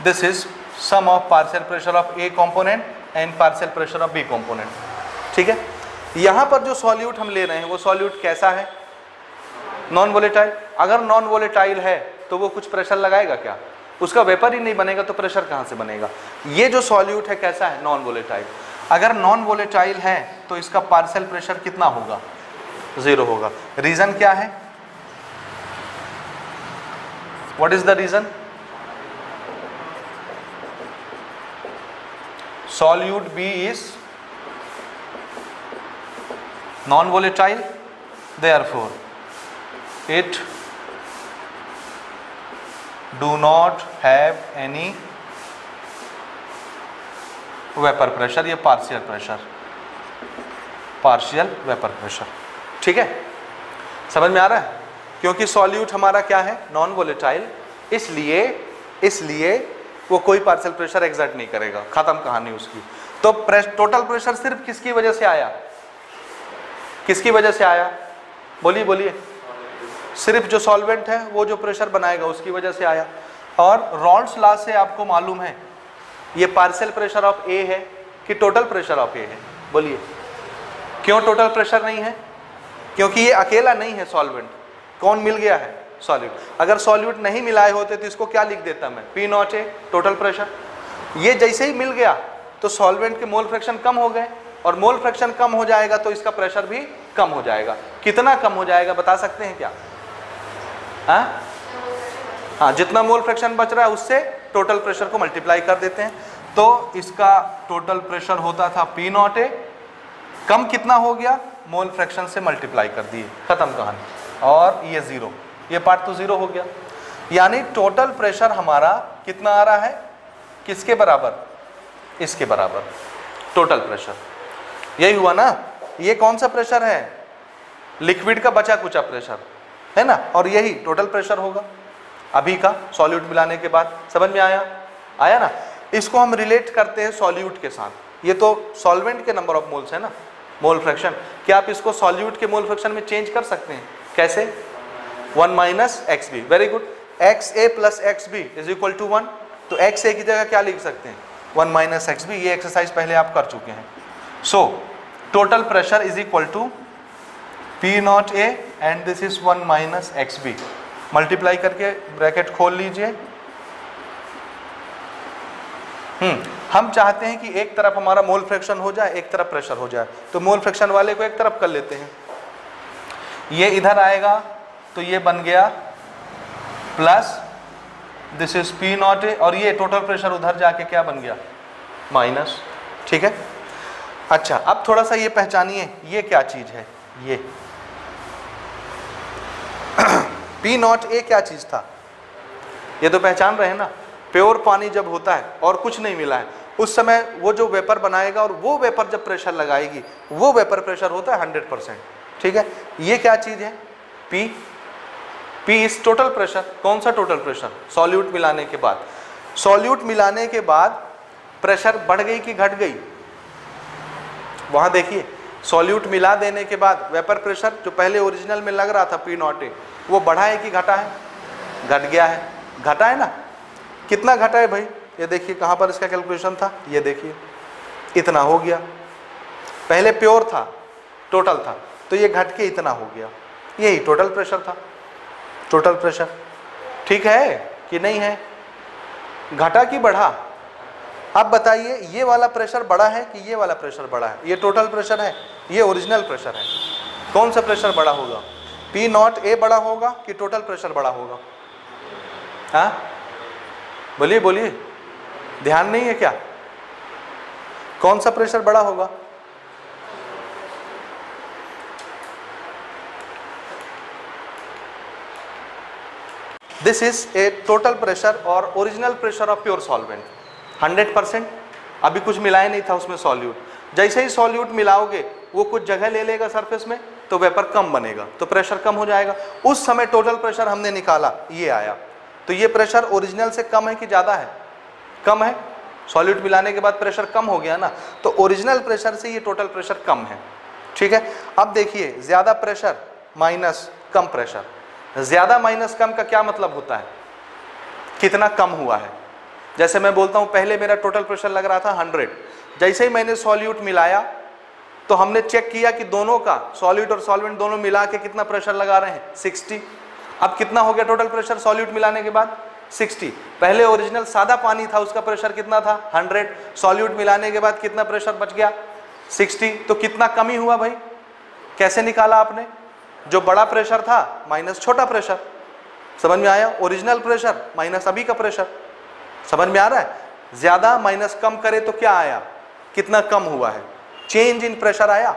This is sum of partial pressure of A component and partial pressure of B component. ठीक है, यहाँ पर जो सॉल्यूट हम ले रहे हैं वो सॉल्यूट कैसा है? Non volatile. अगर नॉन वोलेटाइल है तो वो कुछ प्रेशर लगाएगा क्या? उसका वेपर ही नहीं बनेगा, तो प्रेशर कहाँ से बनेगा? ये जो सॉल्यूट है कैसा है? Non volatile. अगर नॉन वोलेटाइल है तो इसका पार्शियल प्रेशर कितना होगा? 0 होगा। रीजन क्या है? What is the reason? solute B is non-volatile, therefore it do not have any vapor pressure, ये partial pressure, partial vapor pressure। ठीक है, समझ में आ रहा है? क्योंकि सॉल्यूट हमारा क्या है, नॉन वोलेटाइल, इसलिए वो कोई पार्शियल प्रेशर एग्जर्ट नहीं करेगा, खत्म कहानी उसकी। तो टोटल प्रेशर सिर्फ किसकी वजह से आया, किसकी वजह से आया, बोलिए बोलिए, सिर्फ जो सॉल्वेंट है वो जो प्रेशर बनाएगा उसकी वजह से आया। और रॉल्स लॉ से आपको मालूम है ये पार्शियल प्रेशर ऑफ ए है कि टोटल प्रेशर ऑफ ए है, बोलिए। क्यों टोटल प्रेशर नहीं है? क्योंकि ये अकेला नहीं है सॉल्वेंट, कौन मिल गया है, सॉल्यूट। अगर सॉल्यूट नहीं मिलाए होते तो इसको क्या लिख देता मैं, पी नॉट ए टोटल प्रेशर। ये जैसे ही मिल गया तो सॉल्वेंट के मोल फ्रैक्शन कम हो गए, और मोल फ्रैक्शन कम हो जाएगा तो इसका प्रेशर भी कम हो जाएगा। कितना कम हो जाएगा बता सकते हैं क्या? हाँ, जितना मोल फ्रैक्शन बच रहा है उससे टोटल प्रेशर को मल्टीप्लाई कर देते हैं। तो इसका टोटल प्रेशर होता था पी नॉट ए, कम कितना हो गया, मोल फ्रैक्शन से मल्टीप्लाई कर दिए, खत्म कहानी। और ये जीरो, ये पार्ट तो जीरो हो गया। यानी टोटल प्रेशर हमारा कितना आ रहा है, किसके बराबर, इसके बराबर टोटल प्रेशर। यही हुआ ना, ये कौन सा प्रेशर है, लिक्विड का बचा कुचा प्रेशर है ना, और यही टोटल प्रेशर होगा अभी का सॉल्यूट मिलाने के बाद। समझ में आया ना? इसको हम रिलेट करते हैं सॉल्यूट के साथ। ये तो सॉल्वेंट के नंबर ऑफ मोल्स है ना, मोल फ्रैक्शन। क्या आप इसको सॉल्यूट के मोल फ्रैक्शन में चेंज कर सकते हैं? कैसे? 1 minus X B, very good. X A plus X B is equal to 1। तो एक्स ए की जगह क्या लिख सकते हैं, 1 माइनस एक्स बी। ये एक्सरसाइज पहले आप कर चुके हैं। So total pressure is equal to P nought A and this is 1 minus X B. Multiply करके ब्रैकेट खोल लीजिए। हम चाहते हैं कि एक तरफ हमारा मोल फ्रैक्शन हो जाए, एक तरफ प्रेशर हो जाए, तो मोल फ्रैक्शन वाले को एक तरफ कर लेते हैं। ये इधर आएगा तो ये बन गया plus this is P nought ए, और ये टोटल प्रेशर उधर जाके क्या बन गया, माइनस। ठीक है, अच्छा अब थोड़ा सा ये पहचानिए ये क्या चीज है। ये पी नॉट ए क्या चीज था, ये तो पहचान रहे हैं ना। प्योर पानी जब होता है और कुछ नहीं मिला है, उस समय वो जो वेपर बनाएगा और वो वेपर जब प्रेशर लगाएगी, वो वेपर प्रेशर होता है 100%। ठीक है, ये क्या चीज है, P. P is total pressure. कौन सा टोटल प्रेशर, सॉल्यूट मिलाने के बाद। सॉल्यूट मिलाने के बाद प्रेशर बढ़ गई कि घट गई, वहां देखिए। सॉल्यूट मिला देने के बाद वेपर प्रेशर जो पहले ओरिजिनल में लग रहा था पी नॉट ए, वो बढ़ा है कि घटा है, घट गया है, घटा है ना। कितना घटा है भाई, ये देखिए कहाँ पर इसका कैलकुलेशन था, ये देखिए इतना हो गया। पहले प्योर था, टोटल था, तो ये घट के इतना हो गया, यही टोटल प्रेशर था, टोटल प्रेशर। ठीक है कि नहीं है, घटा कि बढ़ा। अब बताइए ये वाला प्रेशर बड़ा है कि ये वाला प्रेशर बड़ा है, ये टोटल प्रेशर है, ये ओरिजिनल प्रेशर है। कौन सा प्रेशर बड़ा होगा, पी नॉट ए बड़ा होगा कि टोटल प्रेशर बड़ा होगा? हाँ बोलिए बोलिए, ध्यान नहीं है क्या, कौन सा प्रेशर बड़ा होगा? This is a total pressure और original pressure of pure solvent 100%। अभी कुछ मिलाया नहीं था उसमें सॉल्यूट। जैसे ही सॉल्यूट मिलाओगे वो कुछ जगह ले लेगा सरफेस में, तो वेपर कम बनेगा, तो प्रेशर कम हो जाएगा। उस समय टोटल प्रेशर हमने निकाला, ये आया। तो ये प्रेशर ओरिजिनल से कम है कि ज़्यादा है, कम है। सॉल्यूट मिलाने के बाद प्रेशर कम हो गया ना, तो ओरिजिनल प्रेशर से ये टोटल प्रेशर कम है। ठीक है, अब देखिए ज़्यादा प्रेशर माइनस कम प्रेशर। ज़्यादा माइनस कम का क्या मतलब होता है, कितना कम हुआ है। जैसे मैं बोलता हूँ पहले मेरा टोटल प्रेशर लग रहा था 100, जैसे ही मैंने सॉल्यूट मिलाया तो हमने चेक किया कि दोनों का, सॉल्यूट और सॉल्वेंट दोनों मिला के कितना प्रेशर लगा रहे हैं, 60। अब कितना हो गया टोटल प्रेशर सॉल्यूट मिलाने के बाद, 60। पहले ओरिजिनल सादा पानी था, उसका प्रेशर कितना था, 100। सॉल्यूट मिलाने के बाद कितना प्रेशर बच गया, 60। तो कितना कमी हुआ भाई, कैसे निकाला आपने? जो बड़ा प्रेशर था माइनस छोटा प्रेशर। समझ में आया? ओरिजिनल प्रेशर माइनस अभी का प्रेशर। समझ में आ रहा है? ज्यादा माइनस कम करे तो क्या आया, कितना कम हुआ है, चेंज इन प्रेशर आया,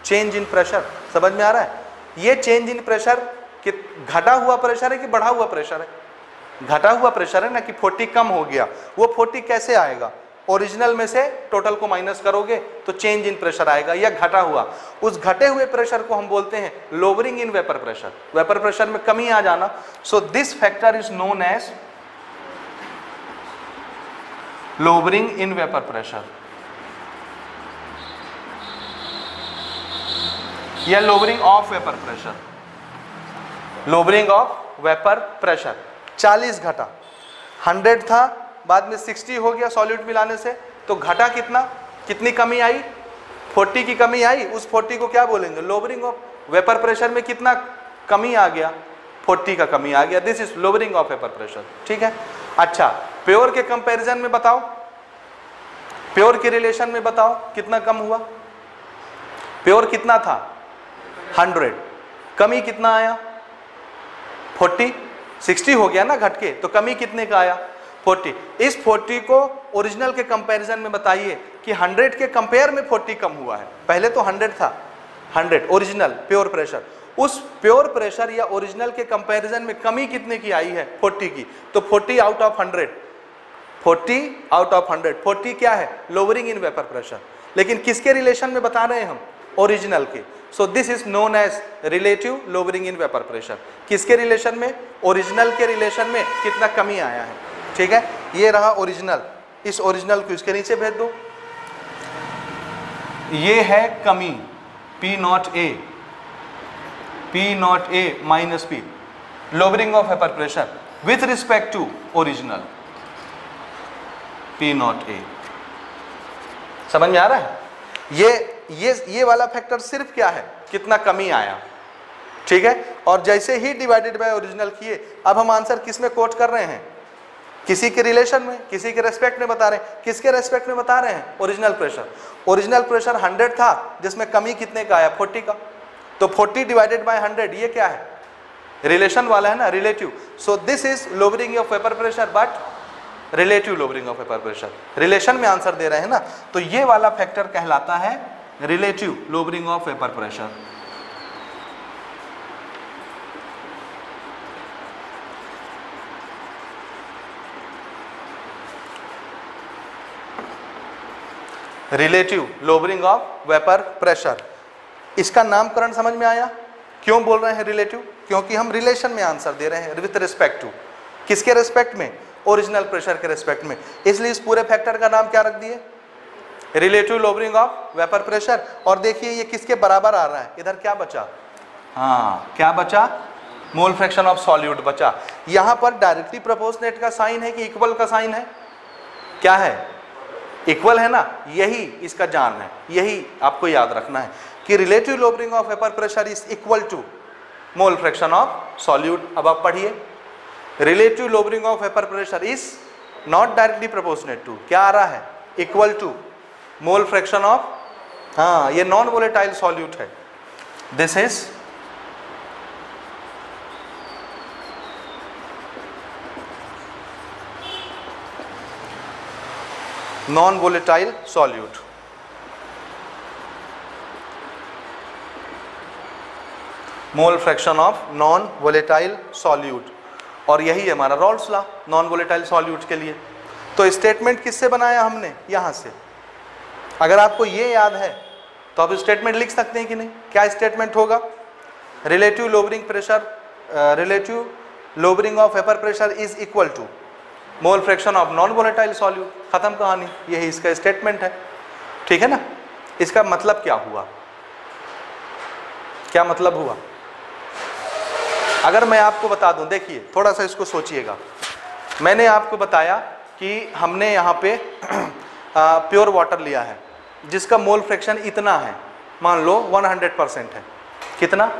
चेंज इन प्रेशर। समझ में आ रहा है? ये चेंज इन प्रेशर कि घटा हुआ प्रेशर है कि बढ़ा हुआ प्रेशर है? घटा हुआ प्रेशर है ना, कि 40 कम हो गया। वो 40 कैसे आएगा, ओरिजिनल में से टोटल को माइनस करोगे तो चेंज इन प्रेशर आएगा, या घटा हुआ। उस घटे हुए प्रेशर को हम बोलते हैं lowering in vapour pressure, vapour pressure में कमी आ जाना। So this factor is known as lowering in vapour pressure या lowering of vapour pressure, lowering of vapour pressure. 40 घटा, 100 था, बाद में 60 हो गया सॉल्यूट मिलाने से, तो घटा कितना, कितनी कमी आई, 40 की कमी आई। उस 40 को क्या बोलेंगे, लोअरिंग ऑफ वेपर प्रेशर में कितना कमी आ गया, 40 का कमी आ गया। This is lowering of vapour pressure, ठीक है। अच्छा, प्योर के कंपैरिजन में बताओ, प्योर के रिलेशन में बताओ कितना कम हुआ। प्योर कितना था 100, कमी कितना आया 40, 60 हो गया ना घट के, तो कमी कितने का आया 40। इस 40 को ओरिजिनल के कंपैरिजन में बताइए कि 100 के कंपेयर में 40 कम हुआ है। पहले तो 100 था, 100 ओरिजिनल प्योर प्रेशर, उस प्योर प्रेशर या ओरिजिनल के कंपैरिजन में कमी कितने की आई है 40 की, तो 40 आउट ऑफ 100, 40 आउट ऑफ 100, 40 क्या है लोअरिंग इन वेपर प्रेशर। लेकिन किसके रिलेशन में बता रहे हैं हम, ओरिजिनल के। So this is known as relative lowering in vapour pressure. किसके रिलेशन में, ओरिजिनल के रिलेशन में कितना कमी आया है, ठीक है। ये रहा ओरिजिनल, इस ओरिजिनल को इसके नीचे भेज दो। ये है कमी P nought A minus P, lowering of vapour pressure with respect to original P nought A। समझ में आ रहा है। ये वाला फैक्टर सिर्फ क्या है, कितना कमी आया, ठीक है। और जैसे ही डिवाइडेड बाय ओरिजिनल किए, अब हम आंसर किस में कोट कर रहे हैं, किसी के रिलेशन में, किसी के रेस्पेक्ट में बता रहे हैं। किसके रेस्पेक्ट में बता रहे हैं, ओरिजिनल प्रेशर। ओरिजिनल प्रेशर 100 था, जिसमें कमी कितने का आया 40 का, तो 40 डिवाइडेड बाय 100 ये क्या है, रिलेशन वाला है ना, relative. So this is lowering of vapour pressure but relative lowering of vapour pressure. Relation में आंसर दे रहे हैं ना, तो ये वाला फैक्टर कहलाता है relative lowering of vapour pressure. Relative lowering of vapour pressure, इसका नामकरण समझ में आया। क्यों बोल रहे हैं रिलेटिव, क्योंकि हम रिलेशन में आंसर दे रहे हैं विथ रिस्पेक्ट टू, किसके रेस्पेक्ट में, ओरिजिनल प्रेशर के रेस्पेक्ट में। इसलिए इस पूरे फैक्टर का नाम क्या रख दिए, relative lowering of vapour pressure. और देखिए ये किसके बराबर आ रहा है, इधर क्या बचा, हाँ क्या बचा, मोल फ्रैक्शन ऑफ सॉल्यूट बचा। यहां पर डायरेक्टली प्रोपोर्शनेट का साइन है कि इक्वल का साइन है, क्या है, इक्वल है ना, यही इसका जान है। यही आपको याद रखना है कि relative lowering of vapour pressure is equal to mole fraction of solute. अब आप पढ़िए, relative lowering of vapour pressure is not directly proportionate to, क्या आ रहा है, equal to mole fraction of, हाँ ये नॉन वोलेटाइल सॉल्यूट है। This is non volatile solute. Mole fraction of non volatile solute, और यही है हमारा Raoult's law non volatile solute के लिए। तो स्टेटमेंट किससे बनाया हमने, यहां से। अगर आपको ये याद है तो आप स्टेटमेंट लिख सकते हैं कि नहीं। क्या स्टेटमेंट होगा, relative lowering pressure, relative lowering of vapour pressure is equal to mole fraction of non volatile solute, खत्म कहानी। यही इसका स्टेटमेंट है, ठीक है ना। इसका मतलब क्या हुआ, क्या मतलब हुआ, अगर मैं आपको बता दूं, देखिए थोड़ा सा इसको सोचिएगा। मैंने आपको बताया कि हमने यहाँ पे प्योर वाटर लिया है जिसका मोल फ्रैक्शन इतना है, मान लो 100% है। कितना,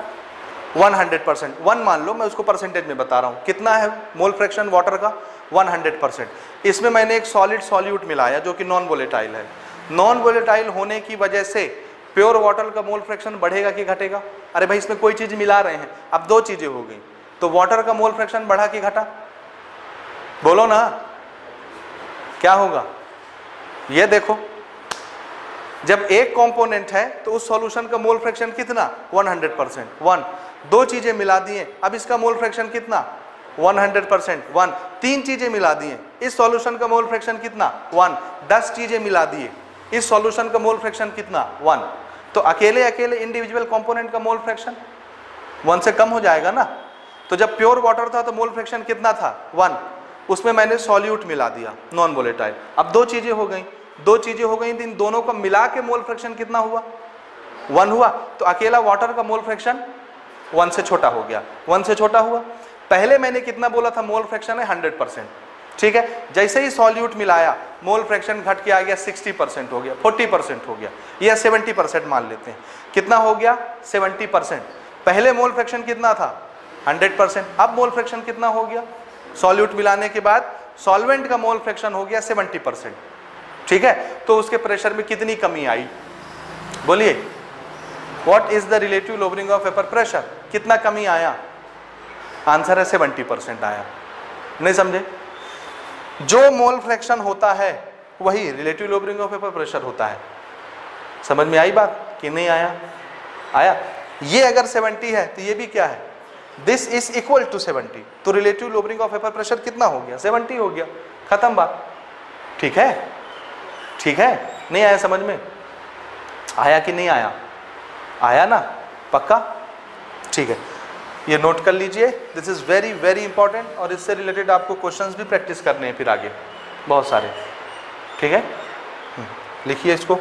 100%, 1 मान लो, मैं उसको परसेंटेज में बता रहा हूँ। कितना है मोल फ्रैक्शन वाटर का, 100%। इसमें मैंने एक सॉलिड सॉल्यूट मिलाया जो कि नॉन वोलेटाइल है। नॉन वोलेटाइल होने की वजह से प्योर वाटर का मोल फ्रैक्शन बढ़ेगा कि घटेगा। अरे भाई इसमें कोई चीज़ मिला रहे हैं, अब 2 चीज़ें हो गई, तो वाटर का मोल फ्रैक्शन बढ़ा कि घटा, बोलो ना क्या होगा। ये देखो, जब एक कंपोनेंट है तो उस सॉल्यूशन का मोल फ्रैक्शन कितना, 100%, 1। 2 चीजें मिला दिए, अब इसका मोल फ्रैक्शन कितना, 100%, 1। 3 चीजें मिला दिए, इस सॉल्यूशन का मोल फ्रैक्शन कितना 1। 10 चीजें मिला दिए, इस सॉल्यूशन का मोल फ्रैक्शन कितना 1। तो अकेले अकेले इंडिविजुअल कंपोनेंट का मोल फ्रैक्शन 1 से कम हो जाएगा ना। तो जब प्योर वाटर था तो मोल फ्रैक्शन कितना था 1, उसमें मैंने सॉल्यूट मिला दिया नॉन वोलेटाइल। अब 2 चीजें हो गई, 2 चीजें हो गई, इन दोनों को मिला के मोल फ्रैक्शन कितना हुआ 1 हुआ। तो अकेला वाटर का मोल फ्रैक्शन 1 से छोटा हो गया, 1 से छोटा हुआ। पहले मैंने कितना बोला था मोल फ्रैक्शन है 100%, ठीक है। जैसे ही सॉल्यूट मिलाया मोल फ्रैक्शन घट के आ गया 60% हो गया, 40% हो गया, या 70% मान लेते हैं। कितना हो गया 70%। पहले मोल फ्रैक्शन कितना था 100%, अब मोल फ्रैक्शन कितना हो गया सॉल्यूट मिलाने के बाद सॉल्वेंट का मोल फ्रैक्शन हो गया 70%, ठीक है। तो उसके प्रेशर में कितनी कमी आई, बोलिए what is the relative lowering of vapour pressure, कितना कमी आया, आंसर है 70% आया। नहीं समझे, जो मोल फ्रैक्शन होता है वही relative lowering of vapour pressure होता है। समझ में आई बात कि नहीं आया, आया। ये अगर 70 है तो ये भी क्या है, दिस इज इक्वल टू 70, तो relative lowering of vapour pressure कितना हो गया 70 हो गया, खत्म बात, ठीक है। ठीक है, नहीं आया समझ में, आया कि नहीं आया, आया ना, पक्का, ठीक है। ये नोट कर लीजिए, this is very very important, और इससे रिलेटेड आपको क्वेश्चंस भी प्रैक्टिस करने हैं फिर आगे बहुत सारे, ठीक है। लिखिए इसको,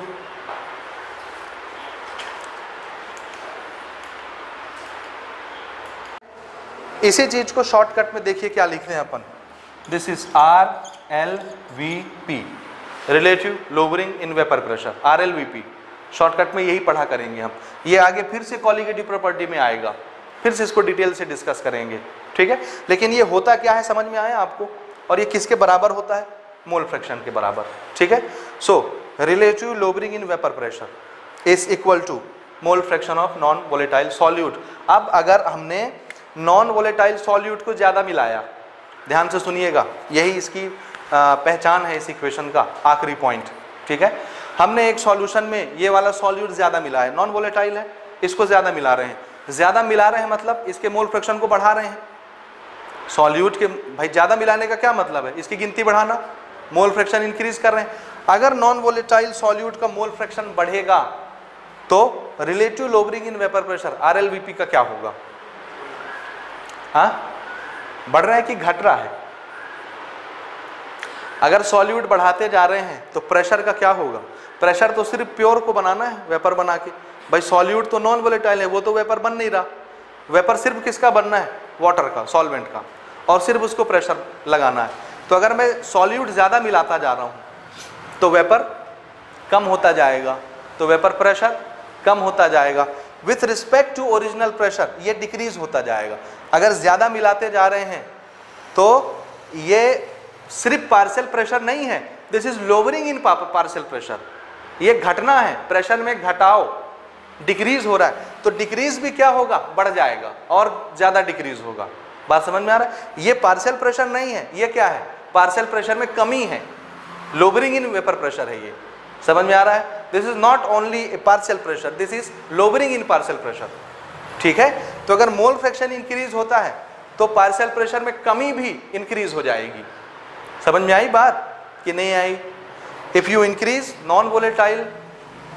इसी चीज को शॉर्टकट में देखिए क्या लिख रहे हैं अपन, this is RLVP, relative lowering in vapour pressure, RLVP। Shortcut में यही पढ़ा करेंगे हम, ये आगे फिर से कॉलिगेटिव प्रॉपर्टी में आएगा, फिर से इसको डिटेल से डिस्कस करेंगे, ठीक है। लेकिन ये होता क्या है समझ में आया आपको, और ये किसके बराबर होता है, मोल फ्रैक्शन के बराबर, ठीक है। So relative lowering in vapour pressure is equal to mole fraction of non volatile solute. अब अगर हमने नॉन वोलेटाइल सॉल्यूट को ज्यादा मिलाया, ध्यान से सुनिएगा, यही इसकी पहचान है इस इक्वेशन का आखिरी पॉइंट, ठीक है। हमने एक सॉल्यूशन में ये वाला सॉल्यूट ज्यादा मिला है, नॉन वोलेटाइल है, इसको ज्यादा मिला रहे हैं, ज्यादा मिला रहे हैं मतलब इसके मोल फ्रैक्शन को बढ़ा रहे हैं। सॉल्यूट के भाई ज्यादा मिलाने का क्या मतलब है, इसकी गिनती बढ़ाना, मोल फ्रैक्शन इंक्रीज कर रहे हैं। अगर नॉन वोलेटाइल सॉल्यूट का मोल फ्रैक्शन बढ़ेगा तो relative lowering in vapour pressure RLVP का क्या होगा, हाँ, बढ़ रहा है कि घट रहा है। अगर सॉल्यूट बढ़ाते जा रहे हैं तो प्रेशर का क्या होगा, प्रेशर तो सिर्फ प्योर को बनाना है, वेपर बना के, भाई सॉल्यूट तो नॉन वोलेटाइल है, वो तो वेपर बन नहीं रहा, वेपर सिर्फ किसका बनना है, वाटर का, सॉल्वेंट का, और सिर्फ उसको प्रेशर लगाना है। तो अगर मैं सॉल्यूट ज़्यादा मिलाता जा रहा हूँ तो वेपर कम होता जाएगा, तो वेपर प्रेशर कम होता जाएगा, with respect to original pressure ये डिक्रीज होता जाएगा। अगर ज़्यादा मिलाते जा रहे हैं तो ये सिर्फ पार्शियल प्रेशर नहीं है, this is lowering in partial pressure, ये घटना है, प्रेशर में घटाव, डिक्रीज हो रहा है, तो डिक्रीज भी क्या होगा, बढ़ जाएगा और ज़्यादा डिक्रीज होगा। बात समझ में आ रहा है, ये पार्शियल प्रेशर नहीं है, ये क्या है, पार्शियल प्रेशर में कमी है, लोअरिंग इन वेपर प्रेशर है ये, समझ में आ रहा है। This is not only A partial pressure, this is lowering in partial pressure, ठीक है। तो अगर मोल फ्रैक्शन इंक्रीज होता है तो पार्शियल प्रेशर में कमी भी इंक्रीज हो जाएगी। समझ में आई बात कि नहीं आई। If you increase non volatile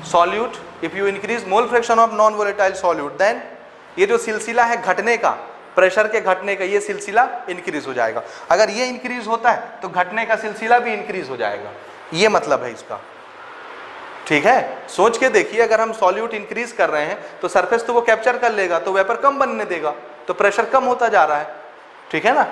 solute, if you increase mole fraction of non volatile solute, then ये जो सिलसिला है घटने का, प्रेशर के घटने का, ये सिलसिला इंक्रीज हो जाएगा। अगर ये इंक्रीज होता है तो घटने का सिलसिला भी इंक्रीज हो जाएगा, ये मतलब है इसका, ठीक है। सोच के देखिए, अगर हम सॉल्यूट इंक्रीज कर रहे हैं तो सरफेस तो वो कैप्चर कर लेगा, तो वेपर कम बनने देगा, तो प्रेशर कम होता जा रहा है, ठीक है ना।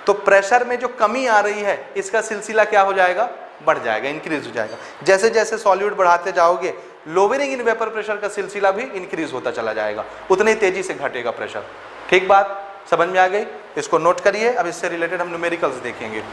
तो प्रेशर में जो कमी आ रही है इसका सिलसिला क्या हो जाएगा, बढ़ जाएगा, इंक्रीज हो जाएगा। जैसे जैसे सॉल्यूट बढ़ाते जाओगे लोअरिंग इन वेपर प्रेशर का सिलसिला भी इंक्रीज होता चला जाएगा, उतनी तेजी से घटेगा प्रेशर। ठीक बात समझ में आ गई, इसको नोट करिए। अब इससे रिलेटेड हम न्यूमेरिकल्स देखेंगे।